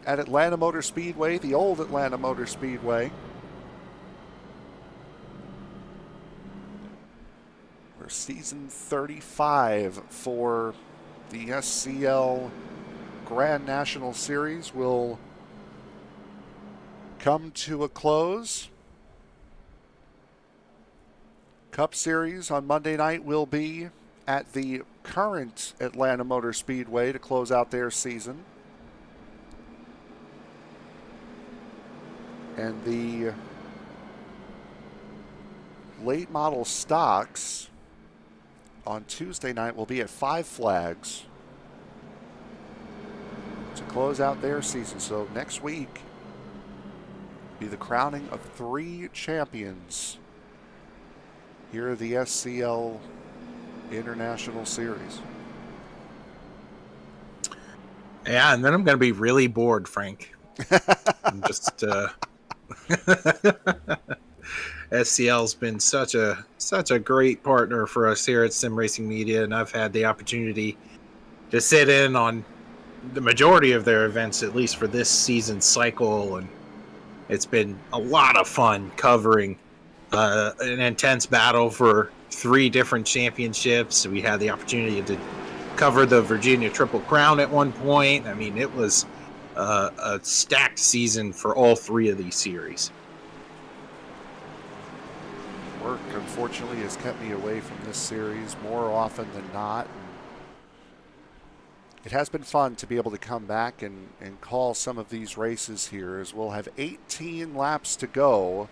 at Atlanta Motor Speedway, the old Atlanta Motor Speedway. We're season 35 for the SCL Grand National Series will come to a close. Cup Series on Monday night will be at the current Atlanta Motor Speedway to close out their season. And the late model stocks on Tuesday night will be at Five Flags to close out their season. So next week be the crowning of 3 champions here at the SCL International Series. Yeah, and then I'm going to be really bored, Frank. I'm just SCL's been such a great partner for us here at Sim Racing Media, and I've had the opportunity to sit in on the majority of their events, at least for this season cycle, and it's been a lot of fun covering an intense battle for 3 different championships. We had the opportunity to cover the Virginia Triple Crown at one point. I mean, it was a stacked season for all 3 of these series. Work, unfortunately, has kept me away from this series more often than not. It has been fun to be able to come back and call some of these races here, as we'll have 18 laps to go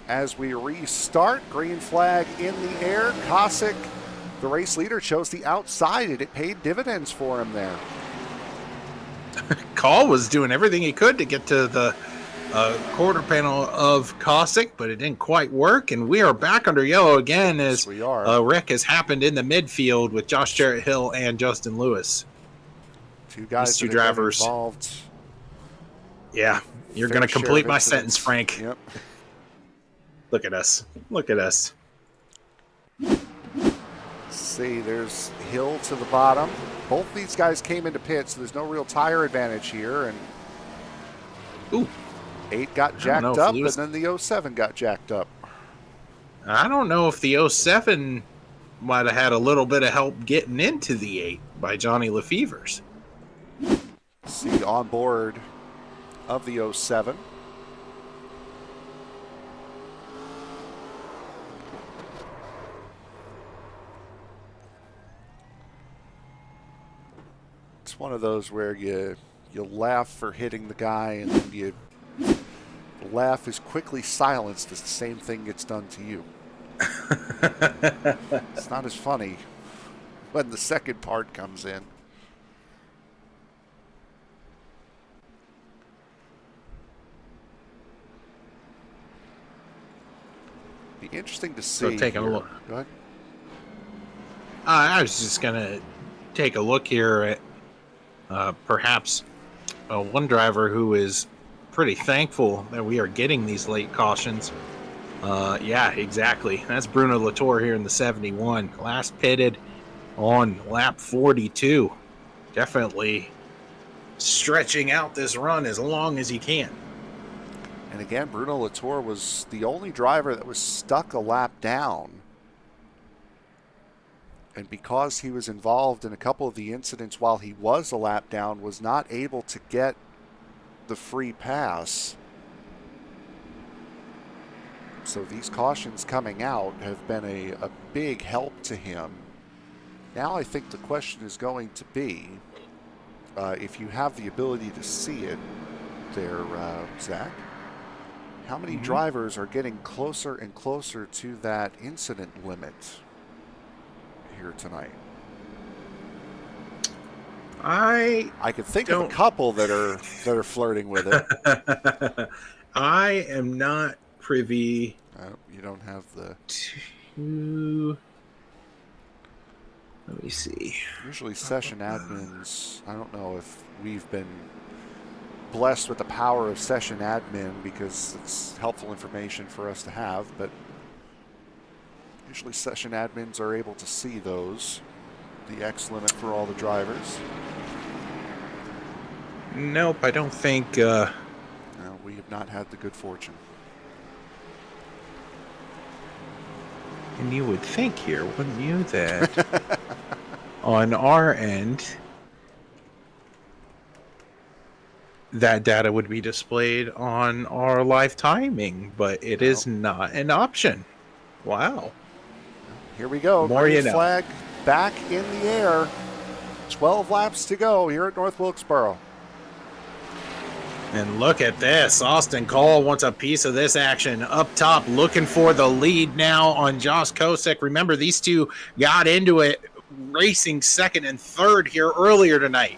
as we restart. Green flag in the air. Kosick, the race leader, chose the outside, and it paid dividends for him there. Call was doing everything he could to get to the quarter panel of Kosick, but it didn't quite work, and we are back under yellow again as we are. A wreck has happened in the midfield with Josh Jarrett Hill and Justin Lewis. 2 guys, these 2 drivers involved. Yeah, you're going to complete my sentence, Frank. Yep. Look at us. Look at us. See, there's Hill to the bottom. Both these guys came into pits, so there's no real tire advantage here. And ooh, 8 got jacked up, and then the 07 got jacked up. I don't know if the 07 might have had a little bit of help getting into the 8 by Johnny Lefevers. See, on board of the 07. It's one of those where you laugh for hitting the guy, and then the laugh is quickly silenced as the same thing gets done to you. It's not as funny when the second part comes in. Be interesting to see. So taking a look. Go ahead. I was just going to take a look here at perhaps one driver who is pretty thankful that we are getting these late cautions. Yeah, exactly. That's Bruno Latour here in the 71. Last pitted on lap 42. Definitely stretching out this run as long as he can. And again, Bruno Latour was the only driver that was stuck a lap down. And because he was involved in a couple of the incidents while he was a lap down, was not able to get the free pass. So these cautions coming out have been a big help to him. Now I think the question is going to be, if you have the ability to see it there, Zach, how many drivers are getting closer and closer to that incident limit here tonight? I could think of a couple that are flirting with it. I am not privy. You don't have the. Let me see. Usually session admins. I don't know if we've been blessed with the power of session admin because it's helpful information for us to have, but usually session admins are able to see those. The X limit for all the drivers. Nope, I don't think. No, we have not had the good fortune. And you would think here, wouldn't you, that on our end, that data would be displayed on our live timing, but it is not an option. Wow. Here we go. Green flag back in the air. 12 laps to go here at North Wilkesboro. And look at this. Austin Cole wants a piece of this action up top, looking for the lead now on Josh Kosick. Remember, these two got into it racing second and third here earlier tonight.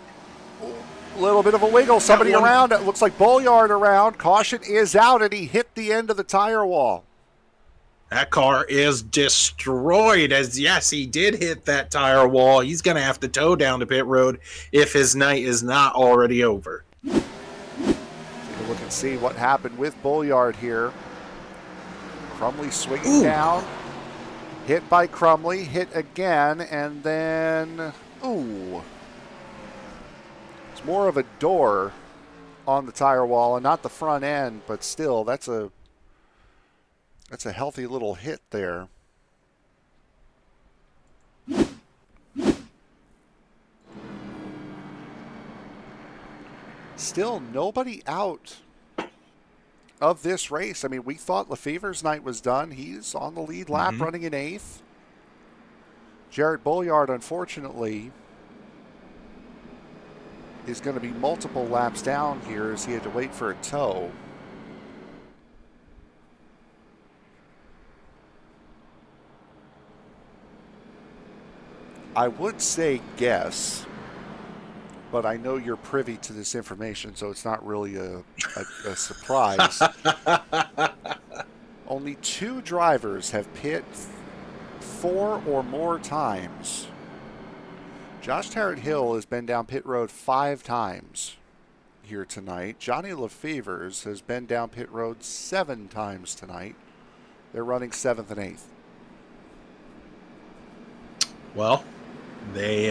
A little bit of a wiggle. Somebody around. It looks like Bolliard around. Caution is out, and he hit the end of the tire wall. That car is destroyed, as yes, he did hit that tire wall. He's going to have to tow down to pit road if his night is not already over. Take a look and see what happened with Bolliard here. Crumley swinging down. Hit by Crumley. Hit again, and then... Ooh. It's more of a door on the tire wall and not the front end, but still, that's a That's a healthy little hit there. Still nobody out of this race. I mean, we thought Lefever's night was done. He's on the lead lap, running in 8th. Jarrett Bolliard, unfortunately, is going to be multiple laps down here as he had to wait for a tow. I would say guess, but I know you're privy to this information, so it's not really a surprise. Only 2 drivers have pit 4 or more times. Josh Tarrant-Hill has been down pit road 5 times here tonight. Johnny Lefevers has been down pit road 7 times tonight. They're running 7th and 8th. Well, they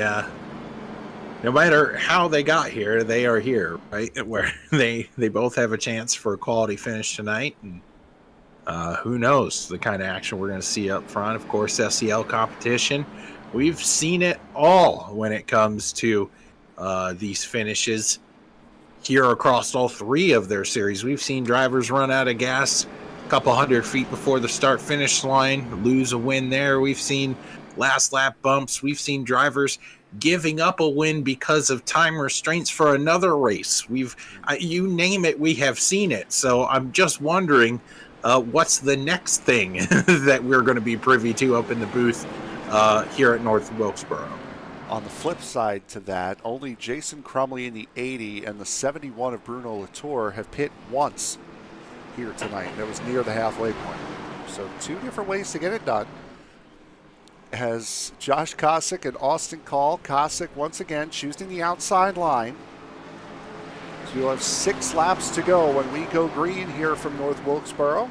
no matter how they got here, they are here, right? Where they both have a chance for a quality finish tonight, and who knows the kind of action we're going to see up front. Of course, SEL competition, we've seen it all when it comes to these finishes here across all 3 of their series. We've seen drivers run out of gas a couple hundred feet before the start-finish line, lose a win there. We've seen last lap bumps. We've seen drivers giving up a win because of time restraints for another race. You name it, we have seen it. So I'm just wondering what's the next thing that we're going to be privy to up in the booth here at North Wilkesboro. On the flip side to that, only Jason Crumley in the 80 and the 71 of Bruno Latour have pit once here tonight. That was near the halfway point. So 2 different ways to get it done. Has Josh Kosick and Austin Call. Kosick once again choosing the outside line. So you'll have 6 laps to go when we go green here from North Wilkesboro.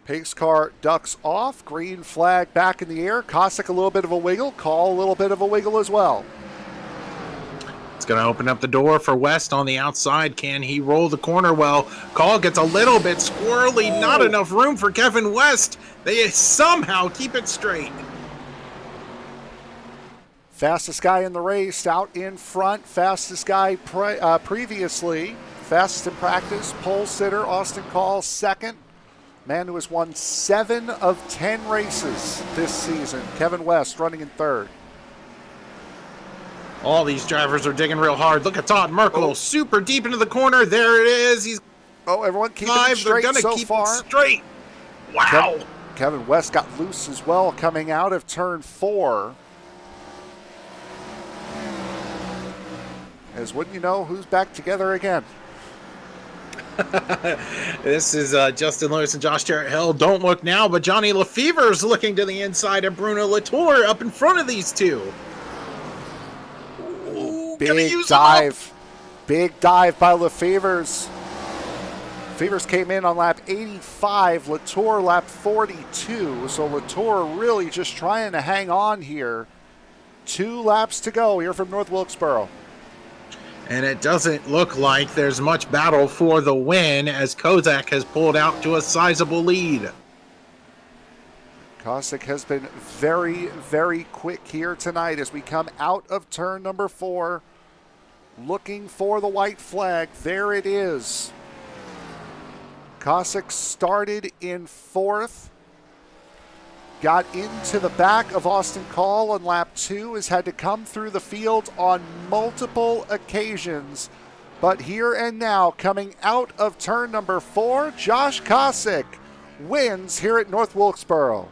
Pace car ducks off. Green flag back in the air. Kosick a little bit of a wiggle. Call a little bit of a wiggle as well. It's going to open up the door for West on the outside. Can he roll the corner well? Call gets a little bit squirrely. Ooh. Not enough room for Kevin West. They somehow keep it straight. Fastest guy in the race out in front. Fastest guy previously. Fastest in practice. Pole sitter Austin Call second. Man who has won 7 of 10 races this season. Kevin West running in third. All these drivers are digging real hard. Look at Todd Merkel, super deep into the corner. There it is. He's everyone keeping 5. it straight They're going so to keep far. it straight. Wow. Kevin West got loose as well coming out of turn 4. As wouldn't you know, who's back together again? This is Justin Lewis and Josh Jarrett-Hill. Don't look now, but Johnny Lefever's looking to the inside of Bruno Latour up in front of these 2. Big dive. Big dive by Lefevers. Lefevers came in on lap 85. Latour lap 42. So Latour really just trying to hang on here. 2 laps to go here from North Wilkesboro. And it doesn't look like there's much battle for the win as Kozak has pulled out to a sizable lead. Kosick has been very, very quick here tonight as we come out of turn number 4. Looking for the white flag. There it is. Kosick started in 4th. Got into the back of Austin Call on lap 2. Has had to come through the field on multiple occasions. But here and now, coming out of turn number 4, Josh Kosick wins here at North Wilkesboro.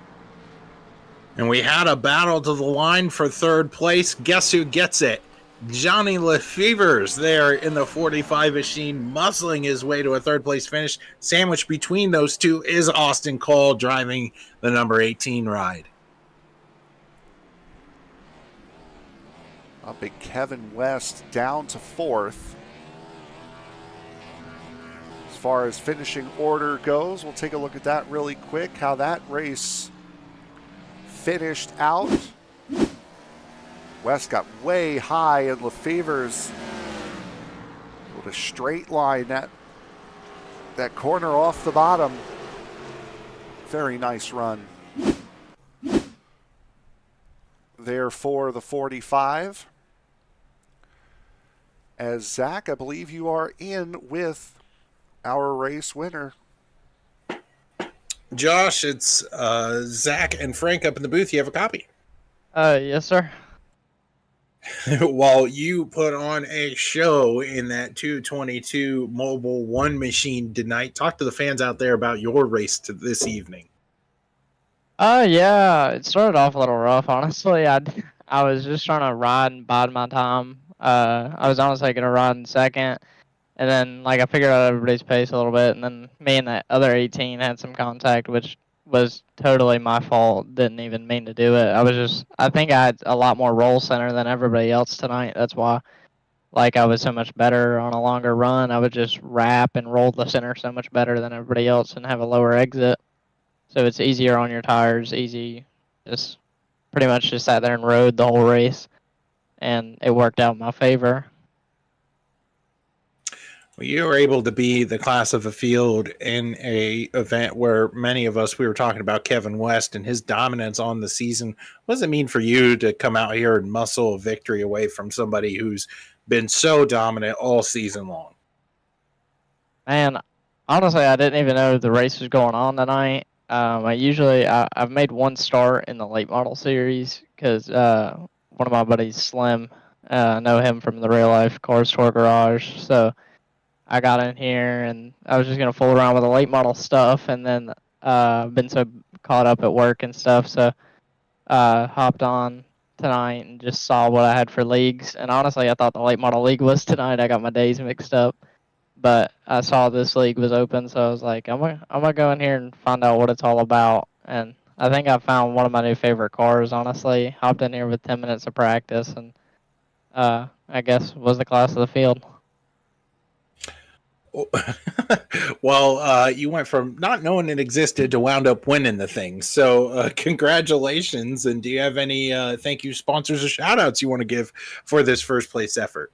And we had a battle to the line for 3rd place. Guess who gets it? Johnny Lefevers there in the 45 machine, muscling his way to a 3rd place finish. Sandwiched between those 2 is Austin Cole driving the number 18 ride. A big Kevin West down to 4th. As far as finishing order goes, we'll take a look at that really quick, how that race finished out. West got way high and Lefevers with a straight line that that corner off the bottom. Very nice run there for the 45. As Zach, I believe you are in with our race winner. Josh, it's Zach and Frank up in the booth. You have a copy. Yes, sir. While you put on a show in that 222 Mobile 1 machine tonight, talk to the fans out there about your race this evening. Yeah, it started off a little rough, honestly. I was just trying to ride and bide my time. I was honestly gonna ride in second, and then like I figured out everybody's pace a little bit, and then me and that other 18 had some contact, which was totally my fault. Didn't even mean to do it. I think I had a lot more roll center than everybody else tonight. That's why, like, I was so much better on a longer run. I would just wrap and roll the center so much better than everybody else and have a lower exit. So it's easier on your tires, easy. Just pretty much just sat there and rode the whole race, and it worked out in my favor. Well, you were able to be the class of the field in a event where many of us, we were talking about Kevin West and his dominance on the season. What does it mean for you to come out here and muscle a victory away from somebody who's been so dominant all season long? Man, honestly, I didn't even know the race was going on tonight. I've made one start in the late model series because one of my buddies, Slim, I know him from the real life Cars Tour Garage. So I got in here and I was just gonna fool around with the late model stuff, and then I've been so caught up at work and stuff, so hopped on tonight and just saw what I had for leagues. And honestly, I thought the late model league was tonight. I got my days mixed up. But I saw this league was open, so I was like, I'm gonna go in here and find out what it's all about. And I think I found one of my new favorite cars, honestly. Hopped in here with 10 minutes of practice, and I guess was the class of the field. Well, you went from not knowing it existed to wound up winning the thing. So congratulations. And do you have any thank you sponsors or shout outs you want to give for this first place effort?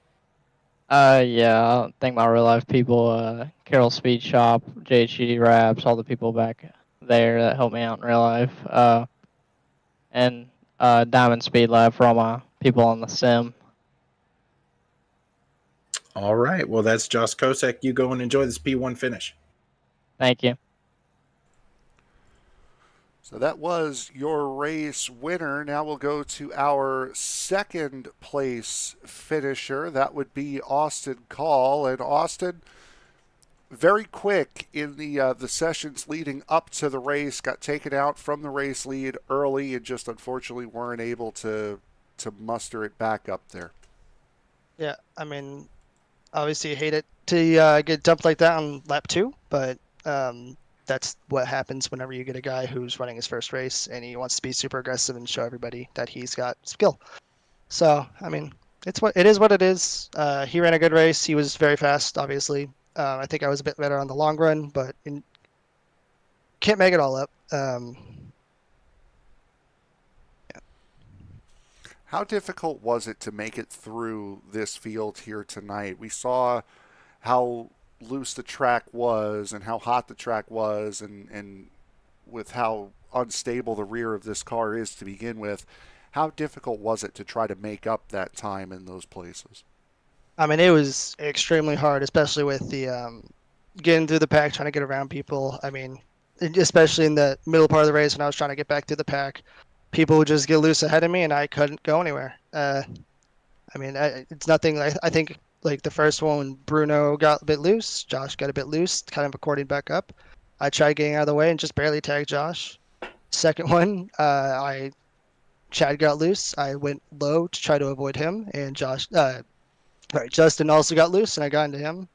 Yeah, I thank my real life people, Carroll Speed Shop, JHGD Wraps, all the people back there that helped me out in real life, and Diamond Speed Lab for all my people on the sim. All right. Well, that's Josh Kosek. You go and enjoy this P1 finish. Thank you. So that was your race winner. Now we'll go to our second place finisher. That would be Austin Call. And Austin, very quick in the sessions leading up to the race, got taken out from the race lead early and just unfortunately weren't able to muster it back up there. Yeah, I mean, obviously you hate it to get dumped like that on lap 2, but that's what happens whenever you get a guy who's running his first race and he wants to be super aggressive and show everybody that he's got skill. So, I mean, it is what it is. He ran a good race. He was very fast, obviously. I think I was a bit better on the long run, but can't make it all up. How difficult was it to make it through this field here tonight? We saw how loose the track was and how hot the track was, and with how unstable the rear of this car is to begin with. How difficult was it to try to make up that time in those places? I mean, it was extremely hard, especially with the getting through the pack, trying to get around people. I mean, especially in the middle part of the race when I was trying to get back through the pack, people would just get loose ahead of me and I couldn't go anywhere. I mean, it's nothing. I think like the first one, Bruno got a bit loose, Josh got a bit loose, kind of according back up. I tried getting out of the way and just barely tagged Josh. Second one, Chad got loose. I went low to try to avoid him, and Justin also got loose, and I got into him.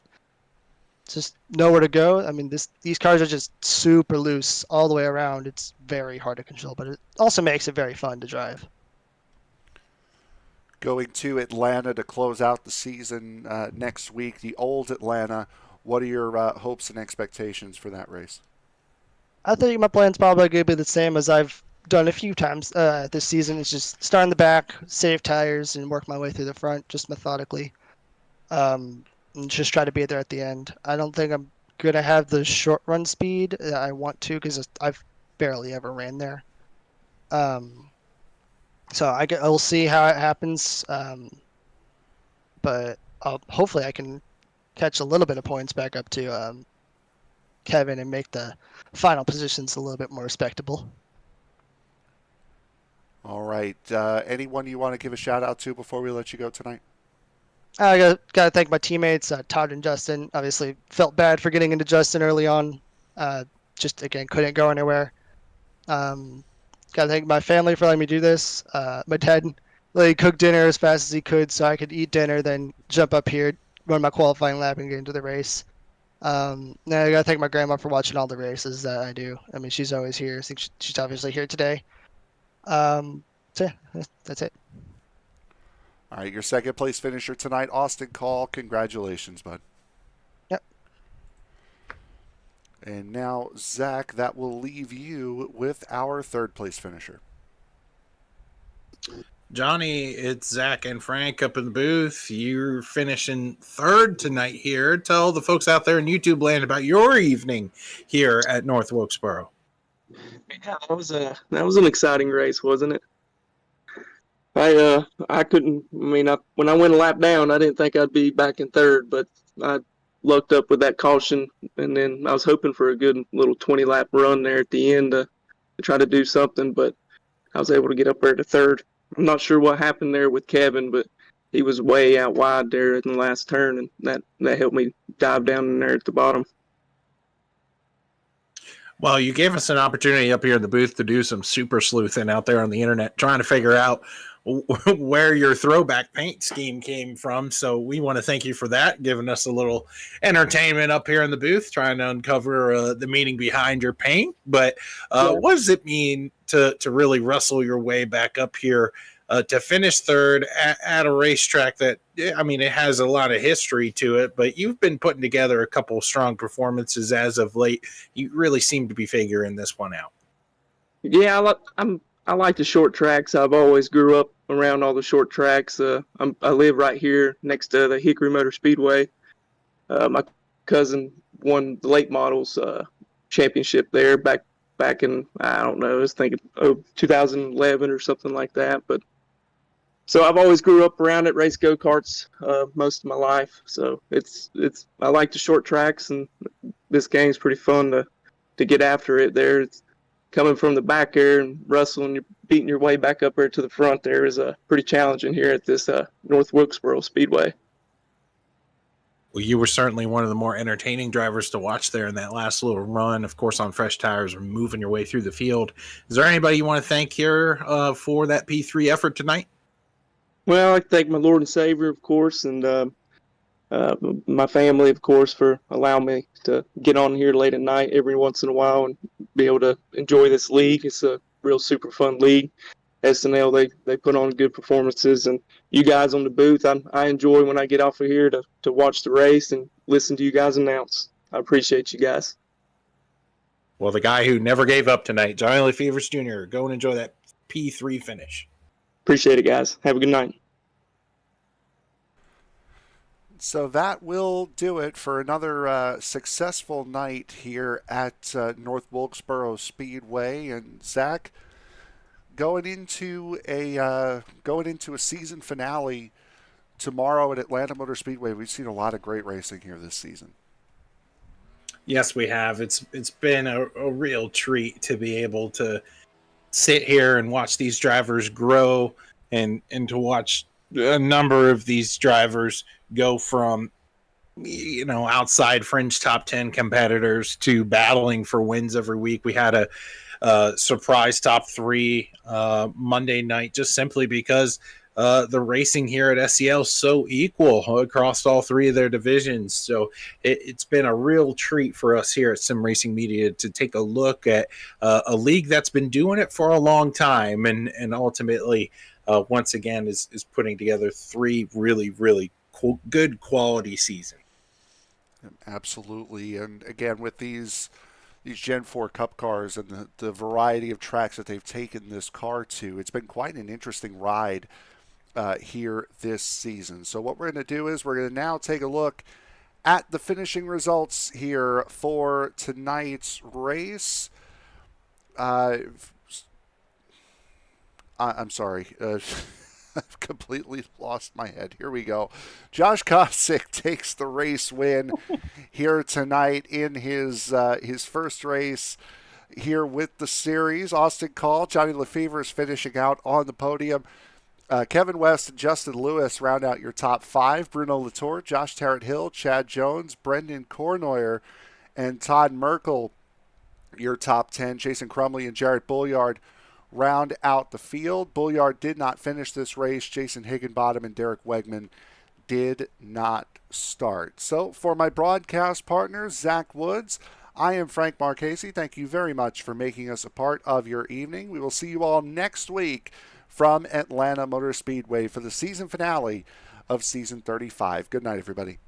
Just nowhere to go. I mean, these cars are just super loose all the way around. It's very hard to control, but it also makes it very fun to drive. Going to Atlanta to close out the season next week, the old Atlanta. What are your hopes and expectations for that race? I think my plan's probably going to be the same as I've done a few times this season. It's just start in the back, save tires, and work my way through the front just methodically. And just try to be there at the end. I don't think I'm gonna have the short run speed that I want to because I've barely ever ran there. So I'll see how it happens. But hopefully I can catch a little bit of points back up to Kevin and make the final positions a little bit more respectable. All right. Anyone you want to give a shout out to before we let you go tonight? I got to thank my teammates, Todd and Justin. Obviously, felt bad for getting into Justin early on. Just again, couldn't go anywhere. Got to thank my family for letting me do this. My dad literally cooked dinner as fast as he could so I could eat dinner, then jump up here, run my qualifying lap, and get into the race. Now I got to thank my grandma for watching all the races that I do. I mean, she's always here. I think she's obviously here today. So yeah, that's it. All right, your second place finisher tonight, Austin Call. Congratulations, bud. Yep. And now, Zach, that will leave you with our third place finisher. Johnny, it's Zach and Frank up in the booth. You're finishing third tonight here. Tell the folks out there in YouTube land about your evening here at North Wilkesboro. Yeah, that was an exciting race, wasn't it? I couldn't. I mean, when I went a lap down, I didn't think I'd be back in third, but I lucked up with that caution, and then I was hoping for a good little 20-lap run there at the end to try to do something, but I was able to get up there to third. I'm not sure what happened there with Kevin, but he was way out wide there in the last turn, and that helped me dive down in there at the bottom. Well, you gave us an opportunity up here in the booth to do some super sleuthing out there on the internet, trying to figure out where your throwback paint scheme came from. So we want to thank you for that, giving us a little entertainment up here in the booth, trying to uncover the meaning behind your paint. But what does it mean to really wrestle your way back up here to finish third at a racetrack that, I mean, it has a lot of history to it, but you've been putting together a couple of strong performances as of late. You really seem to be figuring this one out. Yeah, I like the short tracks. I've always grew up around all the short tracks. I live right here next to the Hickory Motor Speedway. My cousin won the late models championship there back in, I don't know, I was thinking 2011 or something like that. But so I've always grew up around it, race go-karts most of my life. So I like the short tracks, and this game's pretty fun to get after it there. It's coming from the back there and wrestling, you're beating your way back up there to the front there is pretty challenging here at this North Wilkesboro Speedway. Well, you were certainly one of the more entertaining drivers to watch there in that last little run, of course, on fresh tires or moving your way through the field. Is there anybody you want to thank here for that P3 effort tonight? Well, I thank my Lord and Savior, of course, and my family, of course, for allowing me to get on here late at night every once in a while and be able to enjoy this league. It's a real super fun league. SNL, they put on good performances, and you guys on the booth, I enjoy when I get off of here to watch the race and listen to you guys announce. I appreciate you guys. Well, the guy who never gave up tonight, Johnny Lefevers Jr., go and enjoy that P3 finish. Appreciate it, guys. Have a good night. So that will do it for another successful night here at North Wilkesboro Speedway. And Zach, going into a season finale tomorrow at Atlanta Motor Speedway, we've seen a lot of great racing here this season. Yes, we have. It's been a real treat to be able to sit here and watch these drivers grow and to watch a number of these drivers go from, outside fringe top 10 competitors to battling for wins every week. We had a surprise top 3 Monday night, just simply because the racing here at SEL is so equal across all 3 of their divisions. So it's been a real treat for us here at Sim Racing Media to take a look at a league that's been doing it for a long time and ultimately once again is putting together 3 really, really good quality seasons. Absolutely. And again, with these Gen 4 Cup cars and the variety of tracks that they've taken this car to, it's been quite an interesting ride here this season. So what we're going to do is we're going to now take a look at the finishing results here for tonight's race. I'm sorry. I've completely lost my head. Here we go. Josh Kosick takes the race win here tonight in his first race here with the series. Austin Call, Johnny Lefevre is finishing out on the podium. Kevin West and Justin Lewis round out your top 5. Bruno Latour, Josh Tarrant-Hill, Chad Jones, Brendan Cornoyer, and Todd Merkel, your top 10. Jason Crumley and Jarrett Bulliard round out the field. Bulliard did not finish this race. Jason Higginbottom and Derek Wegman did not start. So for my broadcast partners, Zach Woods, I am Frank Marchese. Thank you very much for making us a part of your evening. We will see you all next week from Atlanta Motor Speedway for the season finale of season 35. Good night, everybody.